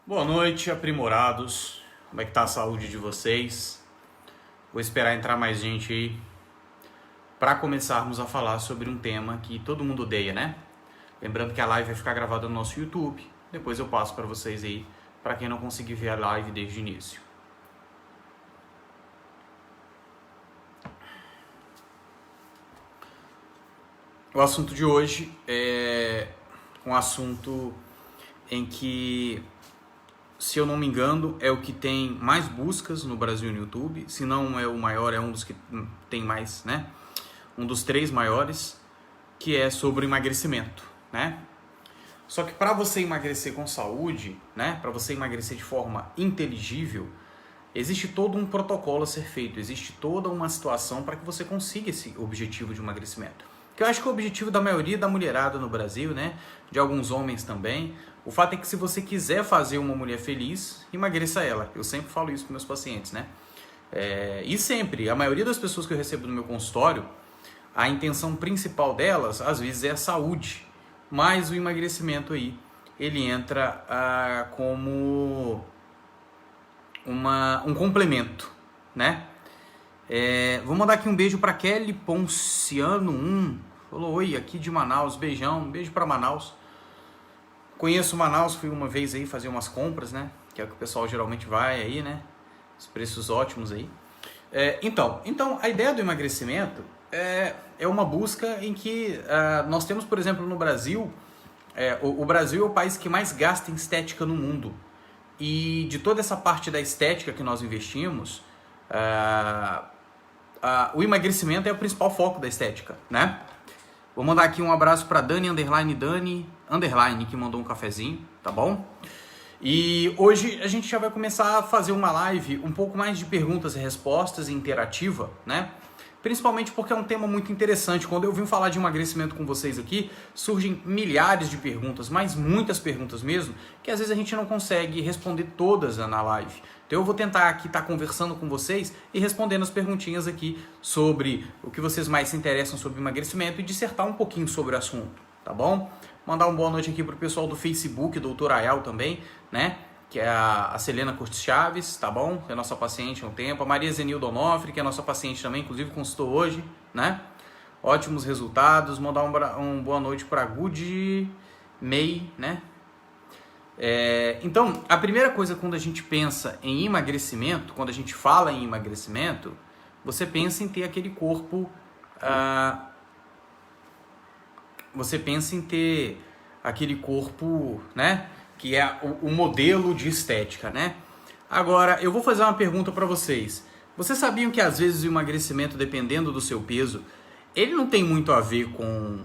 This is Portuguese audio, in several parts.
Boa noite, aprimorados. Como é que tá a saúde de vocês? Vou esperar entrar mais gente aí para começarmos a falar sobre um tema que todo mundo odeia, né? Lembrando que a live vai ficar gravada no nosso YouTube. Depois eu passo para vocês aí, para quem não conseguir ver a live desde o início. O assunto de hoje é um assunto em que, se eu não me engano, é o que tem mais buscas no Brasil no YouTube. Se não é o maior, é um dos que tem mais, né? Um dos 3 maiores, que é sobre emagrecimento, né? Só que para você emagrecer com saúde, né? Para você emagrecer de forma inteligível, existe todo um protocolo a ser feito, existe toda uma situação para que você consiga esse objetivo de emagrecimento. Que eu acho que o objetivo da maioria da mulherada no Brasil, né? De alguns homens também. O fato é que se você quiser fazer uma mulher feliz, emagreça ela. Eu sempre falo isso com meus pacientes, né? E sempre, a maioria das pessoas que eu recebo no meu consultório, a intenção principal delas, às vezes, é a saúde. Mas o emagrecimento aí, ele entra como um complemento, né? Vou mandar aqui um beijo para Kelly Ponciano. Falou oi, aqui de Manaus, beijão, um beijo para Manaus. Conheço Manaus, fui uma vez aí fazer umas compras, né? Que é o que o pessoal geralmente vai aí, né? Os preços ótimos aí. Então, a ideia do emagrecimento é uma busca em que nós temos, por exemplo, no Brasil, o Brasil é o país que mais gasta em estética no mundo. E de toda essa parte da estética que nós investimos, o emagrecimento é o principal foco da estética, né? Vou mandar aqui um abraço para Dani, que mandou um cafezinho, tá bom? E hoje a gente já vai começar a fazer uma live um pouco mais de perguntas e respostas interativa, né? Principalmente porque é um tema muito interessante. Quando eu vim falar de emagrecimento com vocês aqui, surgem milhares de perguntas, mas muitas perguntas mesmo, que às vezes a gente não consegue responder todas na live. Então eu vou tentar aqui estar conversando com vocês e respondendo as perguntinhas aqui sobre o que vocês mais se interessam sobre emagrecimento e dissertar um pouquinho sobre o assunto, tá bom? Mandar uma boa noite aqui pro pessoal do Facebook, Dr. Ayal também, né? Que é a Selena Cortes Chaves, tá bom? Que é nossa paciente há um tempo. A Maria Zenilda Onofre, que é nossa paciente também, inclusive consultou hoje, né? Ótimos resultados. Mandar um boa noite para Good May, né? Então, a primeira coisa quando a gente pensa em emagrecimento, quando a gente fala em emagrecimento, você pensa em ter aquele corpo... você pensa em ter aquele corpo, né? Que é o modelo de estética, né? Agora, eu vou fazer uma pergunta para vocês. Vocês sabiam que às vezes o emagrecimento, dependendo do seu peso, ele não tem muito a ver com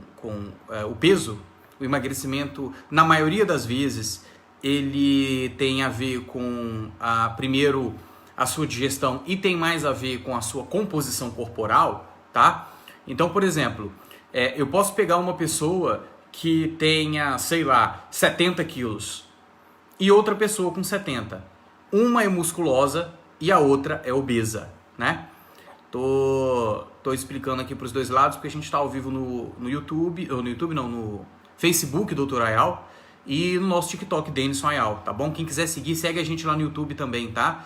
o peso? O emagrecimento, na maioria das vezes, ele tem a ver com, primeiro, a sua digestão e tem mais a ver com a sua composição corporal, tá? Então, por exemplo, eu posso pegar uma pessoa que tenha, sei lá, 70 quilos e outra pessoa com 70. Uma é musculosa e a outra é obesa, né? Tô explicando aqui para os dois lados porque a gente está ao vivo no YouTube, ou no YouTube não, no Facebook, Dr. Ayal, e no nosso TikTok, Denison Ayal, tá bom? Quem quiser seguir, segue a gente lá no YouTube também, tá?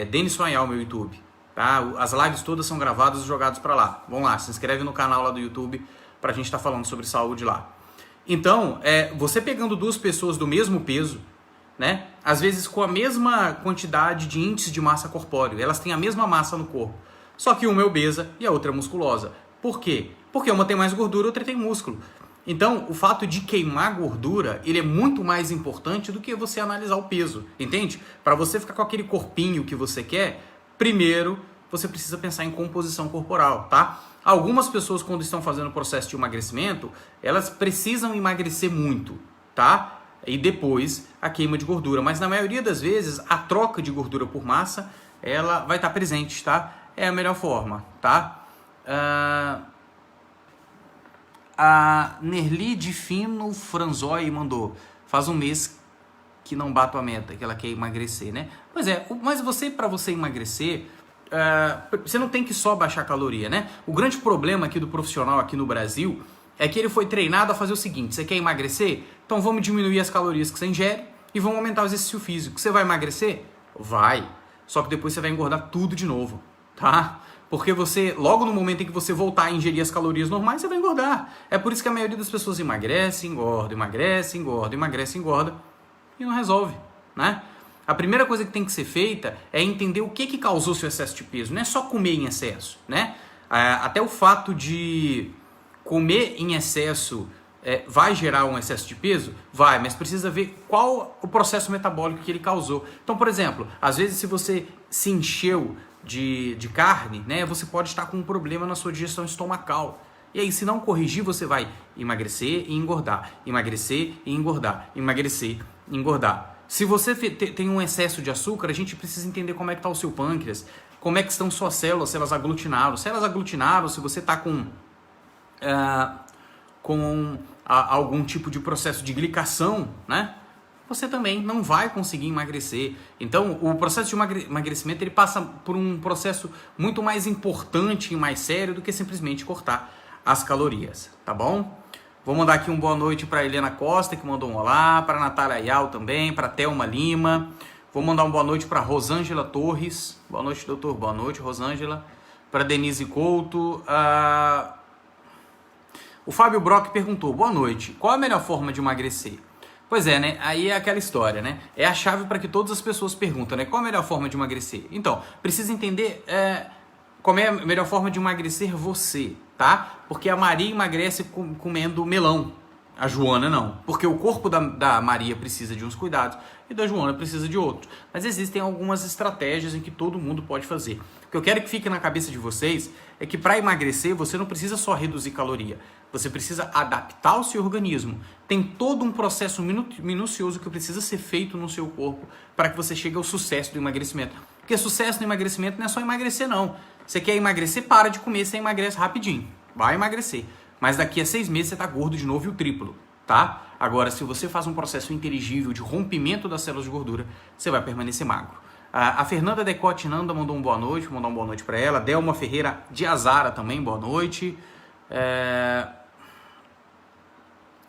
Denison Ayal, meu YouTube, tá? As lives todas são gravadas e jogadas para lá. Vamos lá, se inscreve no canal lá do YouTube pra gente estar falando sobre saúde lá. Então, você pegando duas pessoas do mesmo peso, né? Às vezes com a mesma quantidade de índice de massa corpóreo, elas têm a mesma massa no corpo, só que uma é obesa e a outra é musculosa. Por quê? Porque uma tem mais gordura, outra tem músculo. Então, o fato de queimar gordura, ele é muito mais importante do que você analisar o peso, entende? Para você ficar com aquele corpinho que você quer, primeiro você precisa pensar em composição corporal, tá? Algumas pessoas, quando estão fazendo o processo de emagrecimento, elas precisam emagrecer muito, tá? E depois a queima de gordura. Mas na maioria das vezes, a troca de gordura por massa, ela vai estar presente, tá? É a melhor forma, tá? A Nerli de Fino Franzói mandou: faz um mês que não bato a meta, que ela quer emagrecer, né? Pois é, mas para você emagrecer, você não tem que só baixar caloria, né? O grande problema aqui do profissional aqui no Brasil é que ele foi treinado a fazer o seguinte: você quer emagrecer? Então vamos diminuir as calorias que você ingere e vão aumentar o exercício físico. Você vai emagrecer? Vai. Só que depois você vai engordar tudo de novo, tá? Porque você, logo no momento em que você voltar a ingerir as calorias normais, você vai engordar. É por isso que a maioria das pessoas emagrece, engorda, emagrece, engorda, emagrece, engorda e não resolve, né? A primeira coisa que tem que ser feita é entender o que causou seu excesso de peso. Não é só comer em excesso, né? Até o fato de comer em excesso vai gerar um excesso de peso? Vai, mas precisa ver qual o processo metabólico que ele causou. Então, por exemplo, às vezes se você se encheu de carne, né, você pode estar com um problema na sua digestão estomacal. E aí, se não corrigir, você vai emagrecer e engordar, emagrecer e engordar, emagrecer e engordar. Se você tem um excesso de açúcar, a gente precisa entender como é que está o seu pâncreas, como é que estão suas células, se elas aglutinaram. Se elas aglutinaram, se você está com algum tipo de processo de glicação, né? Você também não vai conseguir emagrecer. Então, o processo de emagrecimento ele passa por um processo muito mais importante e mais sério do que simplesmente cortar as calorias, tá bom? Vou mandar aqui uma boa noite para Helena Costa, que mandou um olá, para Natália Ayal também, para Thelma Lima. Vou mandar uma boa noite para Rosângela Torres. Boa noite, doutor. Boa noite, Rosângela. Para Denise Couto. O Fábio Brock perguntou, boa noite, qual a melhor forma de emagrecer? Pois é, né? Aí é aquela história, né? É a chave para que todas as pessoas perguntam, né? Qual a melhor forma de emagrecer? Então, precisa entender qual é a melhor forma de emagrecer você, tá? Porque a Maria emagrece comendo melão, a Joana não. Porque o corpo da Maria precisa de uns cuidados e da Joana precisa de outros. Mas existem algumas estratégias em que todo mundo pode fazer. O que eu quero que fique na cabeça de vocês é que para emagrecer você não precisa só reduzir caloria. Você precisa adaptar o seu organismo. Tem todo um processo minucioso que precisa ser feito no seu corpo para que você chegue ao sucesso do emagrecimento. Porque sucesso no emagrecimento não é só emagrecer, não. Você quer emagrecer, para de comer, você emagrece rapidinho. Vai emagrecer. Mas daqui a 6 meses você está gordo de novo e o triplo, tá? Agora, se você faz um processo inteligível de rompimento das células de gordura, você vai permanecer magro. A Fernanda Decote Nanda mandou uma boa noite, vou mandar uma boa noite para ela. Delma Ferreira de Azara também, boa noite.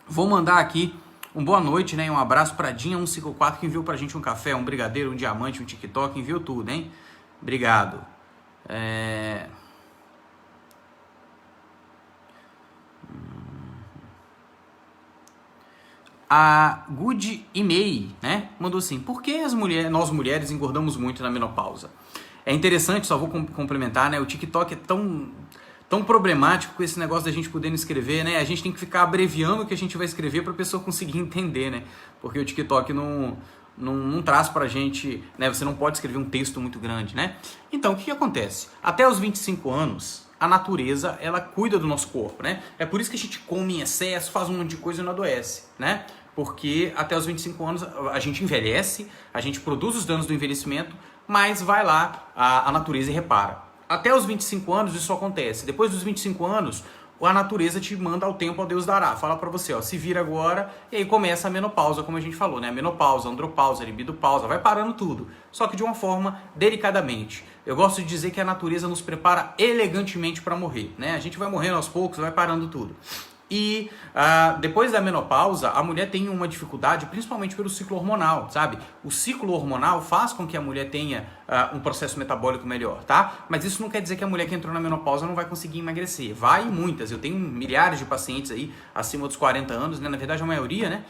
Vou mandar aqui um boa noite, né? Um abraço para Dinha154 que enviou pra gente um café, um brigadeiro, um diamante, um TikTok, enviou tudo, hein? Obrigado. A Good Imei, né? Mandou assim, por que nós mulheres engordamos muito na menopausa? É interessante, só vou complementar, né? O TikTok é tão problemático com esse negócio da gente podendo escrever, né? A gente tem que ficar abreviando o que a gente vai escrever para a pessoa conseguir entender, né? Porque o TikTok não traz pra gente, né? Você não pode escrever um texto muito grande, né? Então, o que acontece? Até os 25 anos, a natureza, ela cuida do nosso corpo, né? É por isso que a gente come em excesso, faz um monte de coisa e não adoece, né? Porque até os 25 anos a gente envelhece, a gente produz os danos do envelhecimento, mas vai lá a natureza e repara. Até os 25 anos isso acontece. Depois dos 25 anos, a natureza te manda ao tempo, ao Deus dará. Fala pra você, ó, se vira agora, e aí começa a menopausa, como a gente falou, né? A menopausa, andropausa, libidopausa, vai parando tudo. Só que de uma forma delicadamente. Eu gosto de dizer que a natureza nos prepara elegantemente para morrer, né? A gente vai morrendo aos poucos, vai parando tudo. E depois da menopausa, a mulher tem uma dificuldade, principalmente pelo ciclo hormonal, sabe? O ciclo hormonal faz com que a mulher tenha um processo metabólico melhor, tá? Mas isso não quer dizer que a mulher que entrou na menopausa não vai conseguir emagrecer. Vai muitas. Eu tenho milhares de pacientes aí acima dos 40 anos, né? Na verdade, a maioria, né,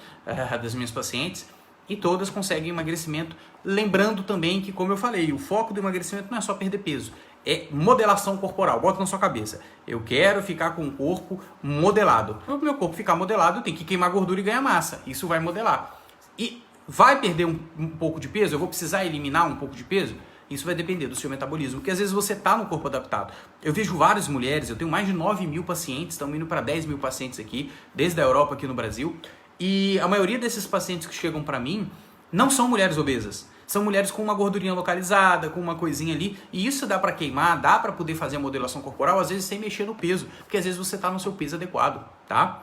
das minhas pacientes, e todas conseguem emagrecimento. Lembrando também que, como eu falei, o foco do emagrecimento não é só perder peso. É modelação corporal. Bota na sua cabeça. Eu quero ficar com o corpo modelado. Para o meu corpo ficar modelado, eu tenho que queimar gordura e ganhar massa. Isso vai modelar. E vai perder um pouco de peso? Eu vou precisar eliminar um pouco de peso? Isso vai depender do seu metabolismo. Porque às vezes você está no corpo adaptado. Eu vejo várias mulheres, eu tenho mais de 9.000 pacientes, estamos indo para 10.000 pacientes aqui, desde a Europa aqui no Brasil. E a maioria desses pacientes que chegam para mim não são mulheres obesas. São mulheres com uma gordurinha localizada, com uma coisinha ali. E isso dá para queimar, dá para poder fazer a modelação corporal, às vezes sem mexer no peso. Porque às vezes você está no seu peso adequado, tá?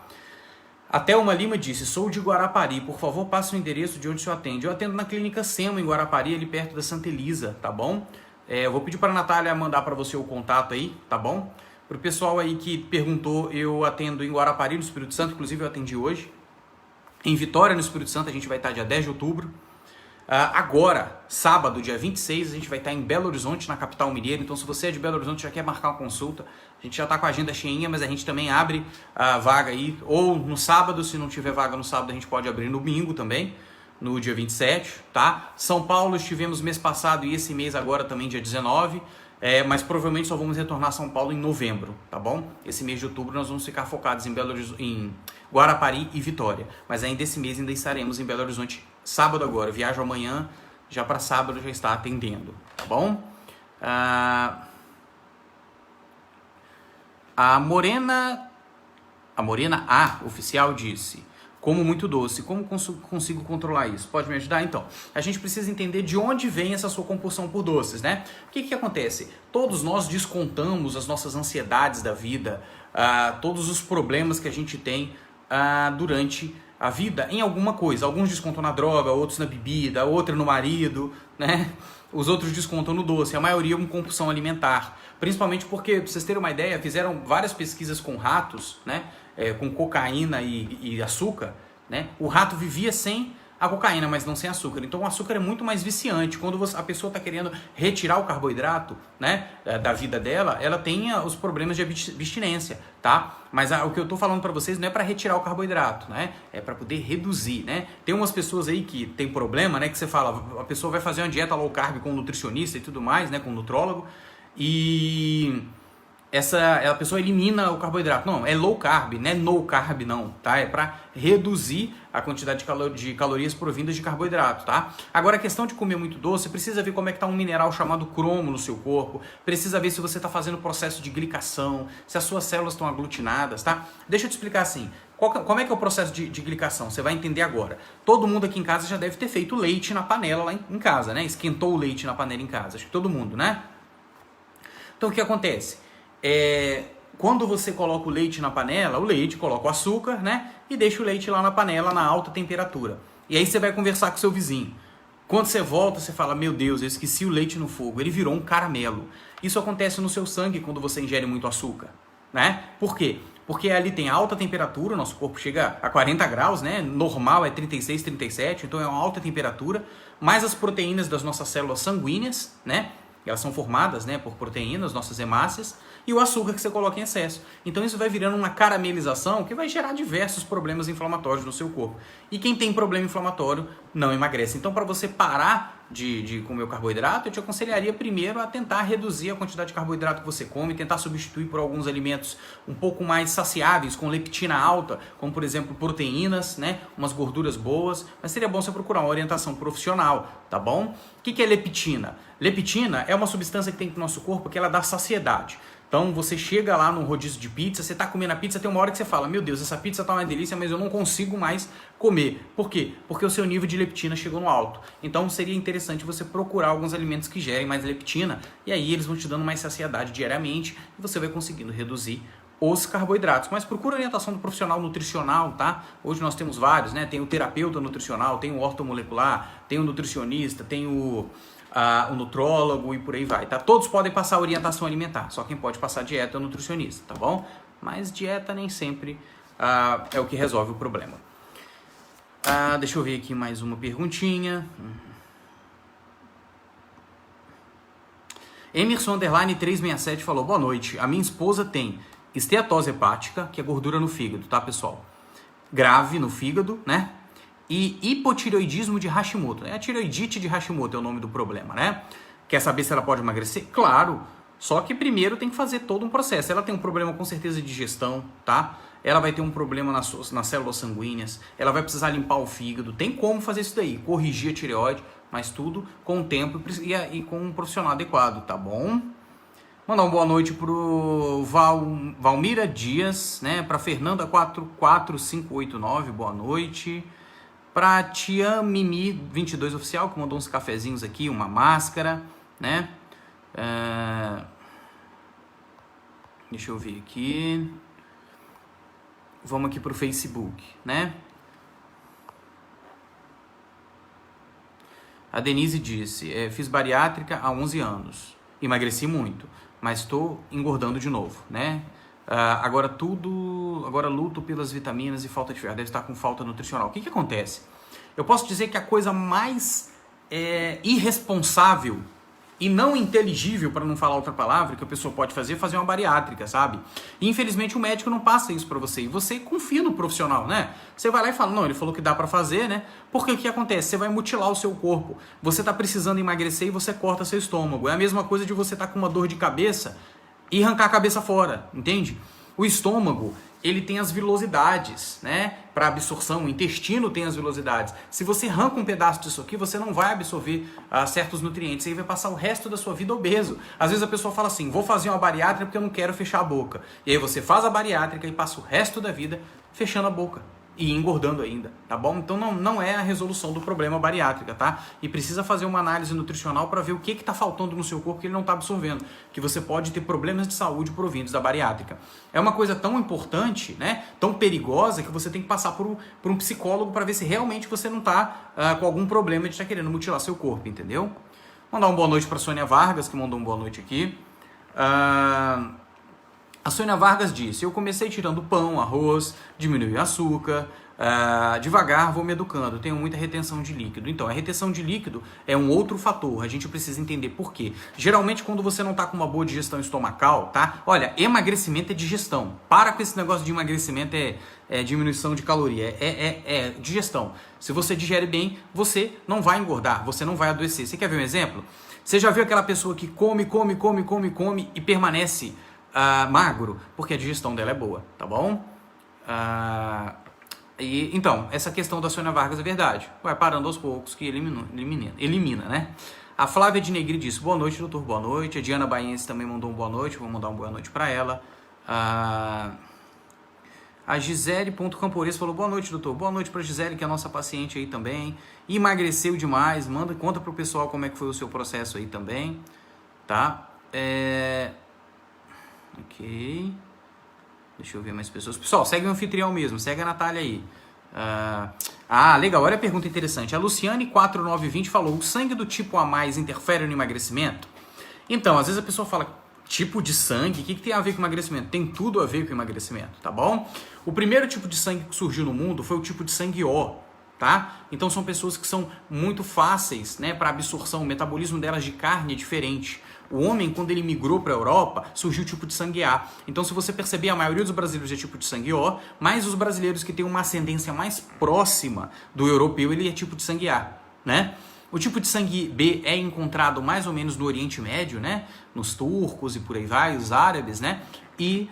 A Thelma Lima disse, sou de Guarapari, por favor passe o endereço de onde o senhor atende. Eu atendo na Clínica Sema, em Guarapari, ali perto da Santa Elisa, tá bom? Eu vou pedir para a Natália mandar para você o contato aí, tá bom? Para o pessoal aí que perguntou, eu atendo em Guarapari, no Espírito Santo, inclusive eu atendi hoje. Em Vitória, no Espírito Santo, a gente vai estar dia 10 de outubro. Agora, sábado, dia 26, a gente vai estar em Belo Horizonte, na capital mineira. Então, se você é de Belo Horizonte e já quer marcar uma consulta, a gente já está com a agenda cheinha, mas a gente também abre a vaga aí, ou no sábado, se não tiver vaga no sábado, a gente pode abrir no domingo também, no dia 27, tá? São Paulo estivemos mês passado e esse mês agora também, dia 19, mas provavelmente só vamos retornar a São Paulo em novembro, tá bom? Esse mês de outubro nós vamos ficar focados em Guarapari e Vitória, mas ainda esse mês ainda estaremos em Belo Horizonte sábado agora. Viajo amanhã, já para sábado já está atendendo, tá bom? A Morena A, oficial, disse: como muito doce, como consigo controlar isso? Pode me ajudar? Então, a gente precisa entender de onde vem essa sua compulsão por doces, né? O que acontece? Todos nós descontamos as nossas ansiedades da vida, todos os problemas que a gente tem durante a vida em alguma coisa. Alguns descontam na droga, outros na bebida, outra no marido, né? Os outros descontam no doce, a maioria com compulsão alimentar. Principalmente porque, pra vocês terem uma ideia, fizeram várias pesquisas com ratos, né? Com cocaína e açúcar, né? O rato vivia sem a cocaína, mas não sem açúcar. Então o açúcar é muito mais viciante. Quando a pessoa está querendo retirar o carboidrato, né, da vida dela, ela tem os problemas de abstinência, tá? Mas o que eu estou falando para vocês não é para retirar o carboidrato, né? É para poder reduzir, né? Tem umas pessoas aí que tem problema, né? Que você fala, a pessoa vai fazer uma dieta low carb com um nutricionista e tudo mais, né? Com um nutrólogo, e a pessoa elimina o carboidrato. Não, é low carb, não é no carb não, tá? É para reduzir a quantidade de calorias provindas de carboidrato, tá? Agora, a questão de comer muito doce, precisa ver como é que tá um mineral chamado cromo no seu corpo, precisa ver se você está fazendo processo de glicação, se as suas células estão aglutinadas, tá? Deixa eu te explicar assim, como é que é o processo de glicação? Você vai entender agora. Todo mundo aqui em casa já deve ter feito leite na panela lá em casa, né? Esquentou o leite na panela em casa, acho que todo mundo, né? Então, o que acontece? Quando você coloca o leite na panela, o leite coloca o açúcar, né? E deixa o leite lá na panela na alta temperatura. E aí você vai conversar com seu vizinho. Quando você volta, você fala, meu Deus, eu esqueci o leite no fogo, ele virou um caramelo. Isso acontece no seu sangue quando você ingere muito açúcar, né? Por quê? Porque ali tem alta temperatura, nosso corpo chega a 40 graus, né? Normal é 36, 37, então é uma alta temperatura, mais as proteínas das nossas células sanguíneas, né? Elas são formadas, né, por proteínas, nossas hemácias, e o açúcar que você coloca em excesso. Então isso vai virando uma caramelização que vai gerar diversos problemas inflamatórios no seu corpo. E quem tem problema inflamatório não emagrece. Então, para você parar de comer o carboidrato, eu te aconselharia primeiro a tentar reduzir a quantidade de carboidrato que você come, tentar substituir por alguns alimentos um pouco mais saciáveis, com leptina alta, como por exemplo proteínas, né, umas gorduras boas, mas seria bom você procurar uma orientação profissional, tá bom? O que é leptina? Leptina é uma substância que tem no nosso corpo que ela dá saciedade. Então você chega lá no rodízio de pizza, você está comendo a pizza, tem uma hora que você fala, meu Deus, essa pizza tá uma delícia, mas eu não consigo mais comer. Por quê? Porque o seu nível de leptina chegou no alto. Então seria interessante você procurar alguns alimentos que gerem mais leptina, e aí eles vão te dando mais saciedade diariamente, e você vai conseguindo reduzir os carboidratos. Mas procura orientação do profissional nutricional, tá? Hoje nós temos vários, né? Tem o terapeuta nutricional, tem o ortomolecular, tem o nutricionista, tem o nutrólogo e por aí vai, tá? Todos podem passar orientação alimentar, só quem pode passar dieta é o nutricionista, tá bom? Mas dieta nem sempre é o que resolve o problema. Deixa eu ver aqui mais uma perguntinha. Emerson Underline 367 falou, boa noite, a minha esposa tem esteatose hepática, que é gordura no fígado, tá, pessoal? Grave no fígado, né? E hipotireoidismo de Hashimoto. A tireoidite de Hashimoto é o nome do problema, né? Quer saber se ela pode emagrecer? Claro, só que primeiro tem que fazer todo um processo. Ela tem um problema com certeza de digestão, tá? Ela vai ter um problema nas células sanguíneas, ela vai precisar limpar o fígado. Tem como fazer isso daí, corrigir a tireoide, mas tudo com o tempo e com um profissional adequado, tá bom? Mandar uma boa noite pro Valmira Dias, né? Pra Fernanda 44589, boa noite. Pra Tia Mimi 22 Oficial, que mandou uns cafezinhos aqui, uma máscara, né? Deixa eu ver aqui. Vamos aqui pro Facebook, né? A Denise disse, fiz bariátrica há 11 anos, emagreci muito, mas estou engordando de novo, né? Agora luto pelas vitaminas e falta de ferro, deve estar com falta nutricional. O que acontece? Eu posso dizer que a coisa mais irresponsável e não inteligível, para não falar outra palavra, que a pessoa pode fazer, fazer uma bariátrica, sabe? E infelizmente o médico não passa isso para você, e você confia no profissional, né? Você vai lá e fala, não, ele falou que dá para fazer, né? Porque o que acontece? Você vai mutilar o seu corpo, você tá precisando emagrecer e você corta seu estômago. É a mesma coisa de você estar com uma dor de cabeça e arrancar a cabeça fora, entende? O estômago, ele tem as vilosidades, né? Para absorção, o intestino tem as vilosidades. Se você arranca um pedaço disso aqui, você não vai absorver certos nutrientes. Aí vai passar o resto da sua vida obeso. Às vezes a pessoa fala assim, vou fazer uma bariátrica porque eu não quero fechar a boca. E aí você faz a bariátrica e passa o resto da vida fechando a boca. E engordando ainda, tá bom? Então não é a resolução do problema bariátrica, tá? E precisa fazer uma análise nutricional para ver o que está faltando no seu corpo que ele não está absorvendo. Que você pode ter problemas de saúde provindos da bariátrica. É uma coisa tão importante, né? Tão perigosa que você tem que passar por um psicólogo para ver se realmente você não está com algum problema de estar querendo mutilar seu corpo, entendeu? Mandar uma boa noite para Sônia Vargas, que mandou uma boa noite aqui. A Sônia Vargas disse, eu comecei tirando pão, arroz, diminui o açúcar, devagar vou me educando, tenho muita retenção de líquido. Então, a retenção de líquido é um outro fator, a gente precisa entender por quê. Geralmente, quando você não está com uma boa digestão estomacal, tá? Olha, emagrecimento é digestão. Para com esse negócio de emagrecimento, é diminuição de caloria, é digestão. Se você digere bem, você não vai engordar, você não vai adoecer. Você quer ver um exemplo? Você já viu aquela pessoa que come e permanece magro, porque a digestão dela é boa, tá bom? Então, essa questão da Sônia Vargas é verdade. Vai parando aos poucos que elimina, né? A Flávia de Negri disse, boa noite, doutor, boa noite. A Diana Baense também mandou um boa noite, vou mandar uma boa noite para ela. A Gisele.Campores falou, boa noite, doutor. Boa noite para Gisele, que é a nossa paciente aí também. Emagreceu demais, conta pro pessoal como é que foi o seu processo aí também, tá? Ok. Deixa eu ver mais pessoas. Pessoal, segue o anfitrião mesmo. Segue a Natália aí. Legal. Olha a pergunta interessante. A Luciane4920 falou, o sangue do tipo A+ interfere no emagrecimento? Então, às vezes a pessoa fala, tipo de sangue, o que tem a ver com emagrecimento? Tem tudo a ver com emagrecimento, tá bom? O primeiro tipo de sangue que surgiu no mundo foi o tipo de sangue O, tá? Então são pessoas que são muito fáceis, né, para absorção, o metabolismo delas de carne é diferente. O homem, quando ele migrou para a Europa, surgiu o tipo de sangue A. Então, se você perceber, a maioria dos brasileiros é tipo de sangue O, mas os brasileiros que têm uma ascendência mais próxima do europeu, ele é tipo de sangue A, né? O tipo de sangue B é encontrado mais ou menos no Oriente Médio, né? Nos turcos e por aí vai, os árabes, né? E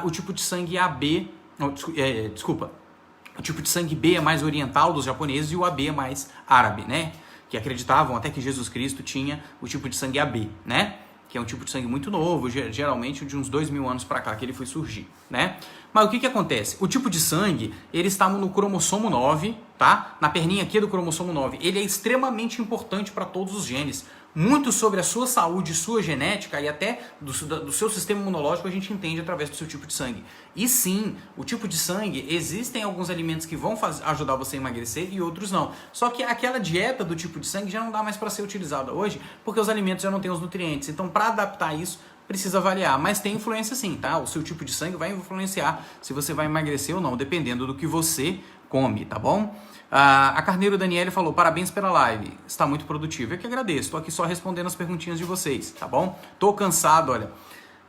o tipo de sangue AB, o tipo de sangue B é mais oriental dos japoneses e o AB é mais árabe, né? Que acreditavam até que Jesus Cristo tinha o tipo de sangue AB, né? Que é um tipo de sangue muito novo, geralmente de uns 2000 anos para cá que ele foi surgir, né? Mas o que acontece? O tipo de sangue, ele está no cromossomo 9, tá? Na perninha aqui do cromossomo 9. Ele é extremamente importante para todos os genes. Muito sobre a sua saúde, sua genética e até do seu sistema imunológico a gente entende através do seu tipo de sangue. E sim, o tipo de sangue, existem alguns alimentos que vão ajudar você a emagrecer e outros não. Só que aquela dieta do tipo de sangue já não dá mais para ser utilizada hoje, porque os alimentos já não têm os nutrientes. Então, para adaptar isso, precisa avaliar. Mas tem influência sim, tá? O seu tipo de sangue vai influenciar se você vai emagrecer ou não, dependendo do que você come, tá bom? A Carneiro Daniele falou, parabéns pela live, está muito produtivo. Eu que agradeço, estou aqui só respondendo as perguntinhas de vocês, tá bom? Tô cansado, olha.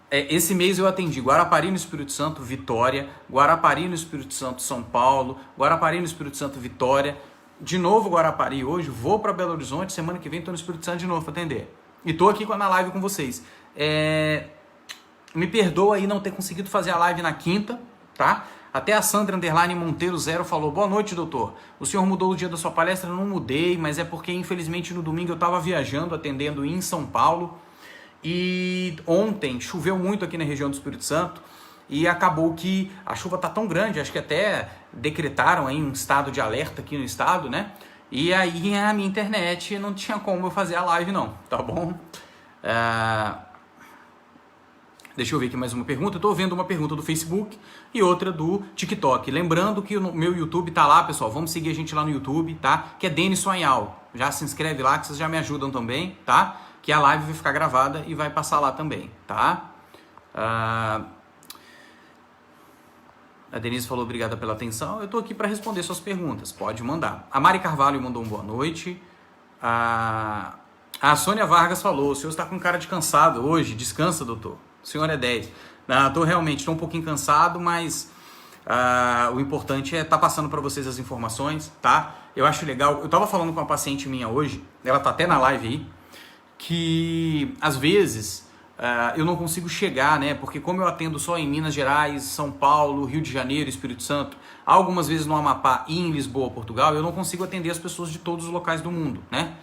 Esse mês eu atendi Guarapari no Espírito Santo, Vitória, Guarapari no Espírito Santo, São Paulo, Guarapari no Espírito Santo, Vitória, de novo Guarapari hoje, vou para Belo Horizonte, semana que vem estou no Espírito Santo de novo para atender. E tô aqui na live com vocês. Me perdoa aí não ter conseguido fazer a live na quinta, tá? Até a Sandra Monteiro 0 falou, boa noite, doutor. O senhor mudou o dia da sua palestra? Não mudei, mas é porque infelizmente no domingo eu estava viajando, atendendo em São Paulo. E ontem choveu muito aqui na região do Espírito Santo e acabou que a chuva tá tão grande, acho que até decretaram aí um estado de alerta aqui no estado, né? E aí a minha internet não tinha como eu fazer a live não, tá bom? Deixa eu ver aqui mais uma pergunta. Eu tô vendo uma pergunta do Facebook e outra do TikTok. Lembrando que o meu YouTube tá lá, pessoal. Vamos seguir a gente lá no YouTube, tá? Que é Denis Sonhal. Já se inscreve lá que vocês já me ajudam também, tá? Que a live vai ficar gravada e vai passar lá também, tá? A Denise falou obrigada pela atenção. Eu tô aqui para responder suas perguntas. Pode mandar. A Mari Carvalho mandou um boa noite. A, a Sônia Vargas falou, o senhor está com cara de cansado hoje, descansa, doutor. O senhor é 10. Não, realmente, estou um pouquinho cansado, mas o importante é estar passando para vocês as informações, tá? Eu acho legal, eu estava falando com uma paciente minha hoje, ela está até na live aí, que às vezes eu não consigo chegar, né? Porque como eu atendo só em Minas Gerais, São Paulo, Rio de Janeiro, Espírito Santo, algumas vezes no Amapá e em Lisboa, Portugal, eu não consigo atender as pessoas de todos os locais do mundo, né?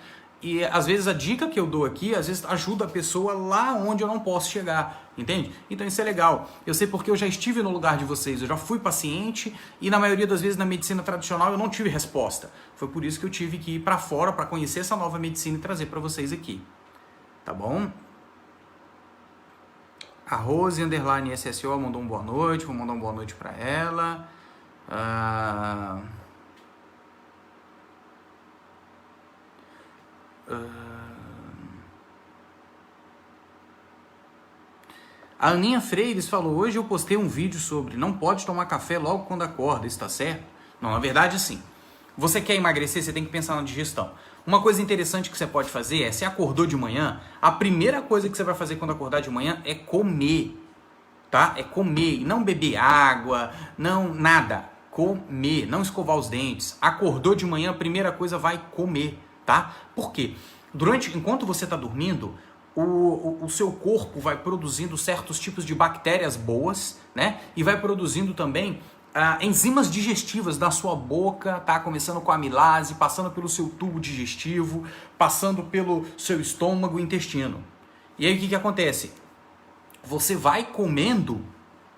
E às vezes a dica que eu dou aqui, às vezes ajuda a pessoa lá onde eu não posso chegar, entende? Então isso é legal. Eu sei porque eu já estive no lugar de vocês, eu já fui paciente e na maioria das vezes na medicina tradicional eu não tive resposta. Foi por isso que eu tive que ir para fora para conhecer essa nova medicina e trazer para vocês aqui. Tá bom? A Rose _ SSO mandou um boa noite, vou mandar uma boa noite para ela. A Aninha Freires falou, hoje eu postei um vídeo sobre não pode tomar café logo quando acorda, isso tá certo? Não, na verdade sim. Você quer emagrecer, você tem que pensar na digestão. Uma coisa interessante que você pode fazer é, se acordou de manhã, a primeira coisa que você vai fazer quando acordar de manhã é comer, tá? É comer, e não beber água, não nada. Comer, não escovar os dentes. Acordou de manhã, a primeira coisa vai comer, tá? Por quê? Enquanto você está dormindo, o seu corpo vai produzindo certos tipos de bactérias boas, né? E vai produzindo também enzimas digestivas da sua boca, tá? Começando com a amilase, passando pelo seu tubo digestivo, passando pelo seu estômago e intestino. E aí o que acontece? Você vai comendo,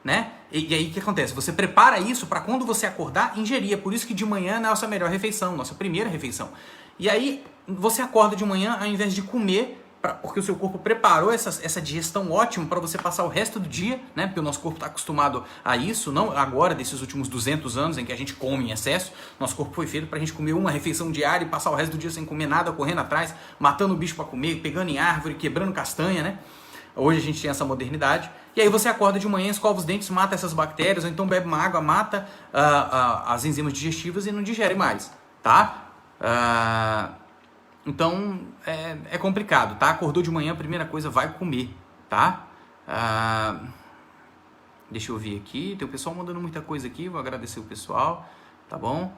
né? E aí o que acontece? Você prepara isso para quando você acordar, ingerir. É por isso que de manhã é a nossa melhor refeição, nossa primeira refeição. E aí você acorda de manhã, ao invés de comer, porque o seu corpo preparou essa digestão ótima para você passar o resto do dia, né? Porque o nosso corpo está acostumado a isso, não agora, desses últimos 200 anos em que a gente come em excesso. Nosso corpo foi feito para a gente comer uma refeição diária e passar o resto do dia sem comer nada, correndo atrás, matando o bicho para comer, pegando em árvore, quebrando castanha, né? Hoje a gente tem essa modernidade. E aí você acorda de manhã, escova os dentes, mata essas bactérias, ou então bebe uma água, mata as enzimas digestivas e não digere mais, tá? Então, é complicado, tá? Acordou de manhã, a primeira coisa, vai comer, tá? Deixa eu ver aqui, tem o pessoal mandando muita coisa aqui, vou agradecer o pessoal, tá bom?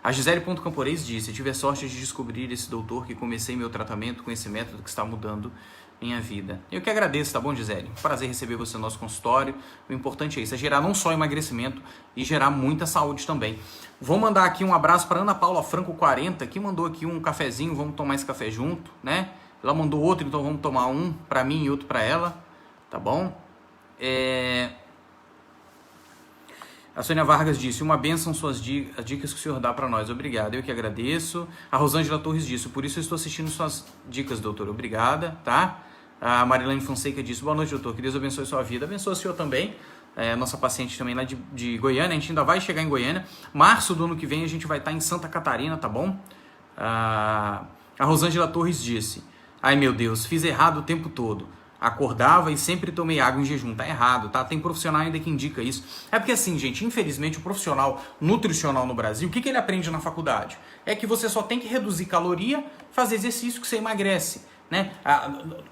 A Gisele.Camporês disse, eu tive a sorte de descobrir esse doutor que comecei meu tratamento com esse método que está mudando minha vida. Eu que agradeço, tá bom, Gisele? Prazer receber você no nosso consultório. O importante é isso, é gerar não só emagrecimento e gerar muita saúde também. Vou mandar aqui um abraço para Ana Paula Franco 40, que mandou aqui um cafezinho, vamos tomar esse café junto, né? Ela mandou outro, então vamos tomar um para mim e outro para ela, tá bom? A Sônia Vargas disse, uma bênção suas dicas, as dicas que o senhor dá para nós. Obrigado, eu que agradeço. A Rosângela Torres disse, por isso eu estou assistindo suas dicas, doutor. Obrigada, tá? A Marilene Fonseca disse, boa noite, doutor. Que Deus abençoe sua vida. Abençoe o senhor também. Nossa paciente também lá de Goiânia. A gente ainda vai chegar em Goiânia. Março do ano que vem a gente vai estar em Santa Catarina, tá bom? A Rosângela Torres disse, ai meu Deus, fiz errado o tempo todo. Acordava e sempre tomei água em jejum. Tá errado, tá? Tem profissional ainda que indica isso. É porque assim, gente, infelizmente o profissional nutricional no Brasil, o que ele aprende na faculdade? É que você só tem que reduzir caloria, fazer exercício que você emagrece. Né?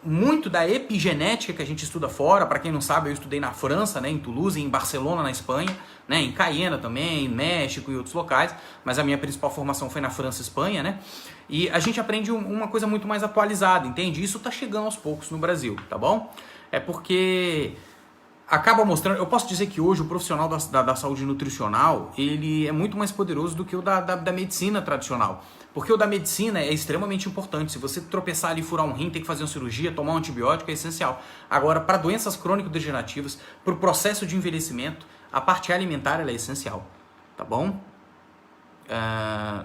Muito da epigenética que a gente estuda fora, para quem não sabe, eu estudei na França, né, em Toulouse, em Barcelona, na Espanha, né, em Cayena também, em México e outros locais, mas a minha principal formação foi na França e Espanha, né? E a gente aprende uma coisa muito mais atualizada, entende? Isso está chegando aos poucos no Brasil, tá bom? É porque acaba mostrando, eu posso dizer que hoje o profissional da saúde nutricional, ele é muito mais poderoso do que o da medicina tradicional. Porque o da medicina é extremamente importante. Se você tropeçar ali e furar um rim, ter que fazer uma cirurgia, tomar um antibiótico, é essencial. Agora, para doenças crônico-degenerativas, para o processo de envelhecimento, a parte alimentar ela é essencial. Tá bom? A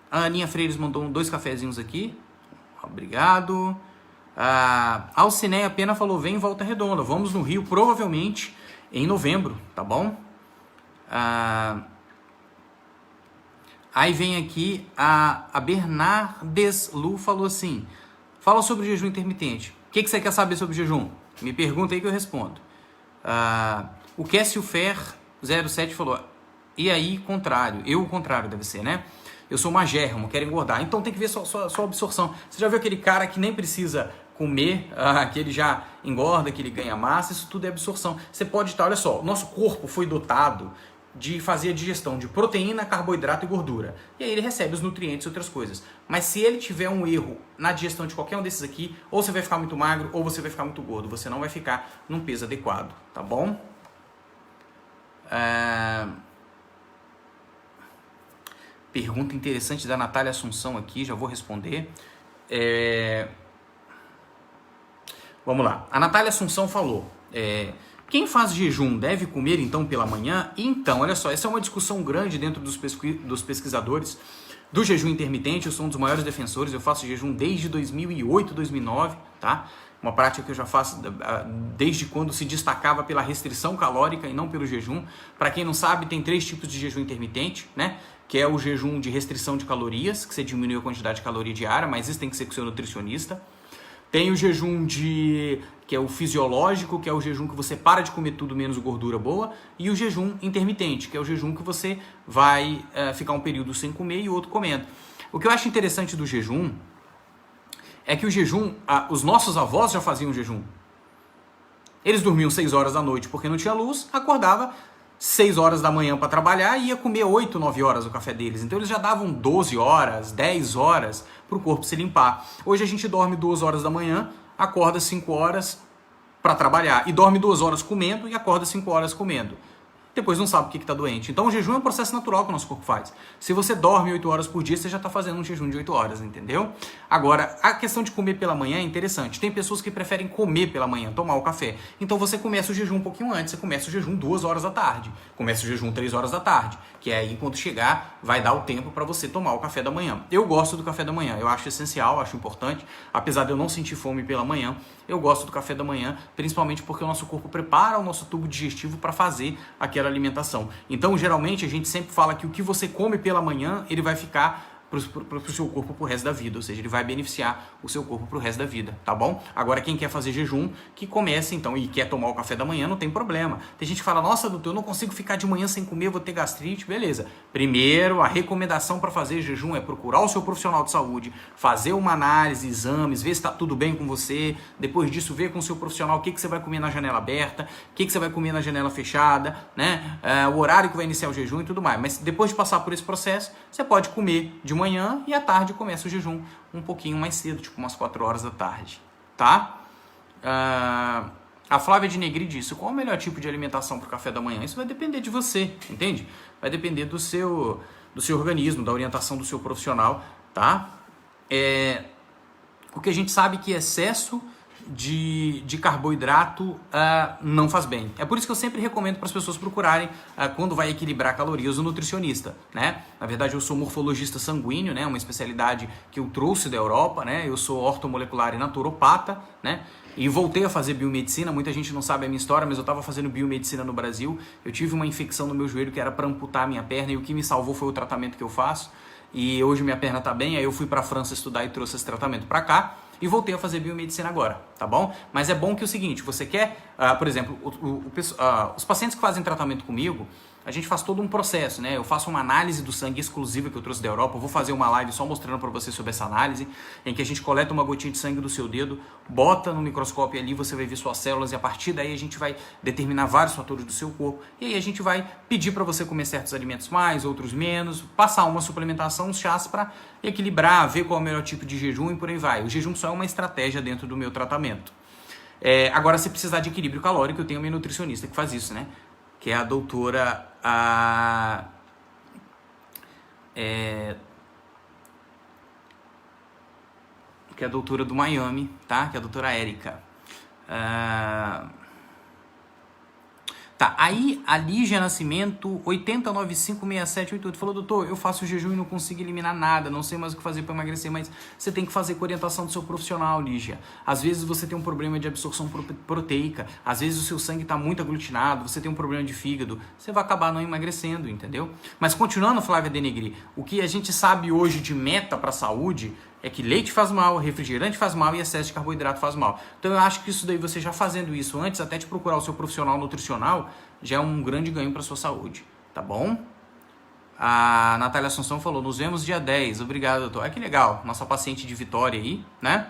Aninha Freires mandou 2 cafezinhos aqui. Obrigado. A Alcineia Pena falou, vem em Volta Redonda. Vamos no Rio, provavelmente em novembro, tá bom? Aí vem aqui a Bernardes Lu falou assim, fala sobre o jejum intermitente. O que você quer saber sobre o jejum? Me pergunta aí que eu respondo. O Cassio Fer 07 falou, E aí, o contrário deve ser, né? Eu sou magérrimo, quero engordar. Então tem que ver sua absorção. Você já viu aquele cara que nem precisa comer, que ele já engorda, que ele ganha massa? Isso tudo é absorção. Você pode estar, olha só, o nosso corpo foi dotado de fazer a digestão de proteína, carboidrato e gordura. E aí ele recebe os nutrientes e outras coisas. Mas se ele tiver um erro na digestão de qualquer um desses aqui, ou você vai ficar muito magro, ou você vai ficar muito gordo. Você não vai ficar num peso adequado, tá bom? Pergunta interessante da Natália Assunção aqui, já vou responder. Vamos lá. A Natália Assunção falou, quem faz jejum deve comer então pela manhã? Então, olha só, essa é uma discussão grande dentro dos pesquisadores do jejum intermitente. Eu sou um dos maiores defensores, eu faço jejum desde 2008, 2009, tá? Uma prática que eu já faço desde quando se destacava pela restrição calórica e não pelo jejum. Para quem não sabe, tem 3 tipos de jejum intermitente, né? Que é o jejum de restrição de calorias, que você diminui a quantidade de caloria diária, mas isso tem que ser com o seu nutricionista. Tem o jejum que é o fisiológico, que é o jejum que você para de comer tudo menos gordura boa. E o jejum intermitente, que é o jejum que você vai ficar um período sem comer e outro comendo. O que eu acho interessante do jejum é que o jejum, os nossos avós já faziam jejum. Eles dormiam 6 horas da noite porque não tinha luz, acordava 6 horas da manhã para trabalhar e ia comer 8, 9 horas o café deles. Então eles já davam 12 horas, 10 horas para o corpo se limpar. Hoje a gente dorme 2 horas da manhã, acorda 5 horas para trabalhar. E dorme 2 horas comendo e acorda 5 horas comendo. Depois não sabe o que está doente. Então o jejum é um processo natural que o nosso corpo faz. Se você dorme 8 horas por dia, você já está fazendo um jejum de 8 horas, entendeu? Agora, a questão de comer pela manhã é interessante. Tem pessoas que preferem comer pela manhã, tomar o café. Então você começa o jejum um pouquinho antes. Você começa o jejum 2 horas da tarde. Começa o jejum 3 horas da tarde. Que é aí, quando chegar, vai dar o tempo para você tomar o café da manhã. Eu gosto do café da manhã. Eu acho essencial, acho importante. Apesar de eu não sentir fome pela manhã, eu gosto do café da manhã, principalmente porque o nosso corpo prepara o nosso tubo digestivo para fazer aquela alimentação. Então, geralmente, a gente sempre fala que o que você come pela manhã, ele vai ficar para o seu corpo pro resto da vida, ou seja, ele vai beneficiar o seu corpo pro resto da vida, tá bom? Agora, quem quer fazer jejum, que comece então e quer tomar o café da manhã, não tem problema. Tem gente que fala, nossa, doutor, eu não consigo ficar de manhã sem comer, vou ter gastrite, beleza. Primeiro, a recomendação para fazer jejum é procurar o seu profissional de saúde, fazer uma análise, exames, ver se está tudo bem com você, depois disso ver com o seu profissional o que você vai comer na janela aberta, o que você vai comer na janela fechada, né? O horário que vai iniciar o jejum e tudo mais. Mas depois de passar por esse processo, você pode comer de manhã e à tarde começa o jejum um pouquinho mais cedo, tipo umas 4 horas da tarde, tá? A Flávia de Negri disse, qual é o melhor tipo de alimentação para o café da manhã? Isso vai depender de você, entende? Vai depender do seu organismo, da orientação do seu profissional, tá? O que a gente sabe que excesso de carboidrato não faz bem. É por isso que eu sempre recomendo para as pessoas procurarem, quando vai equilibrar calorias, o nutricionista, né? Na verdade, eu sou morfologista sanguíneo, né? Uma especialidade que eu trouxe da Europa, né? Eu sou ortomolecular e naturopata, né? E voltei a fazer biomedicina. Muita gente não sabe a minha história, mas eu estava fazendo biomedicina no Brasil. Eu tive uma infecção no meu joelho que era para amputar a minha perna e o que me salvou foi o tratamento que eu faço. E hoje minha perna está bem, aí eu fui para a França estudar e trouxe esse tratamento para cá. E voltei a fazer biomedicina agora, tá bom? Mas é bom que é o seguinte, você quer, por exemplo, os pacientes que fazem tratamento comigo, a gente faz todo um processo, né? Eu faço uma análise do sangue exclusiva que eu trouxe da Europa, eu vou fazer uma live só mostrando para você sobre essa análise, em que a gente coleta uma gotinha de sangue do seu dedo, bota no microscópio ali, você vai ver suas células e a partir daí a gente vai determinar vários fatores do seu corpo e aí a gente vai pedir para você comer certos alimentos mais, outros menos, passar uma suplementação, uns chás para equilibrar, ver qual é o melhor tipo de jejum e por aí vai. O jejum só é uma estratégia dentro do meu tratamento. Agora, se precisar de equilíbrio calórico, eu tenho minha nutricionista que faz isso, né? Que é a doutora... que é a doutora do Miami, tá? Que é a doutora Érica. Tá, aí a Lígia Nascimento, 80956788, falou, doutor, eu faço jejum e não consigo eliminar nada, não sei mais o que fazer para emagrecer, mas você tem que fazer com orientação do seu profissional, Lígia. Às vezes você tem um problema de absorção proteica, às vezes o seu sangue está muito aglutinado, você tem um problema de fígado, você vai acabar não emagrecendo, entendeu? Mas continuando, Flávia Denegri, o que a gente sabe hoje de meta para a saúde é que leite faz mal, refrigerante faz mal e excesso de carboidrato faz mal. Então eu acho que isso daí, você já fazendo isso antes até de procurar o seu profissional nutricional, já é um grande ganho para sua saúde, tá bom? A Natália Assunção falou, nos vemos dia 10. Obrigado, doutor. Que legal, nossa paciente de Vitória aí, né?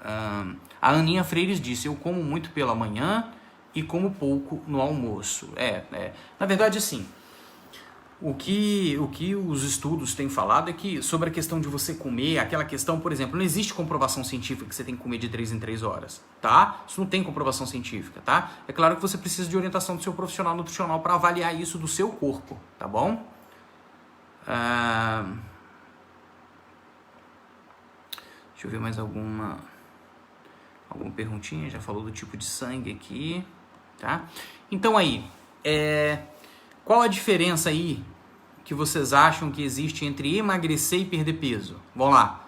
A Aninha Freires disse, eu como muito pela manhã e como pouco no almoço. Na verdade, assim, o que os estudos têm falado é que sobre a questão de você comer, aquela questão, por exemplo, não existe comprovação científica que você tem que comer de 3 em 3 horas, tá? Isso não tem comprovação científica, tá? É claro que você precisa de orientação do seu profissional nutricional para avaliar isso do seu corpo, tá bom? Deixa eu ver mais alguma perguntinha, já falou do tipo de sangue aqui, tá? Então aí, qual a diferença aí que vocês acham que existe entre emagrecer e perder peso? Vamos lá,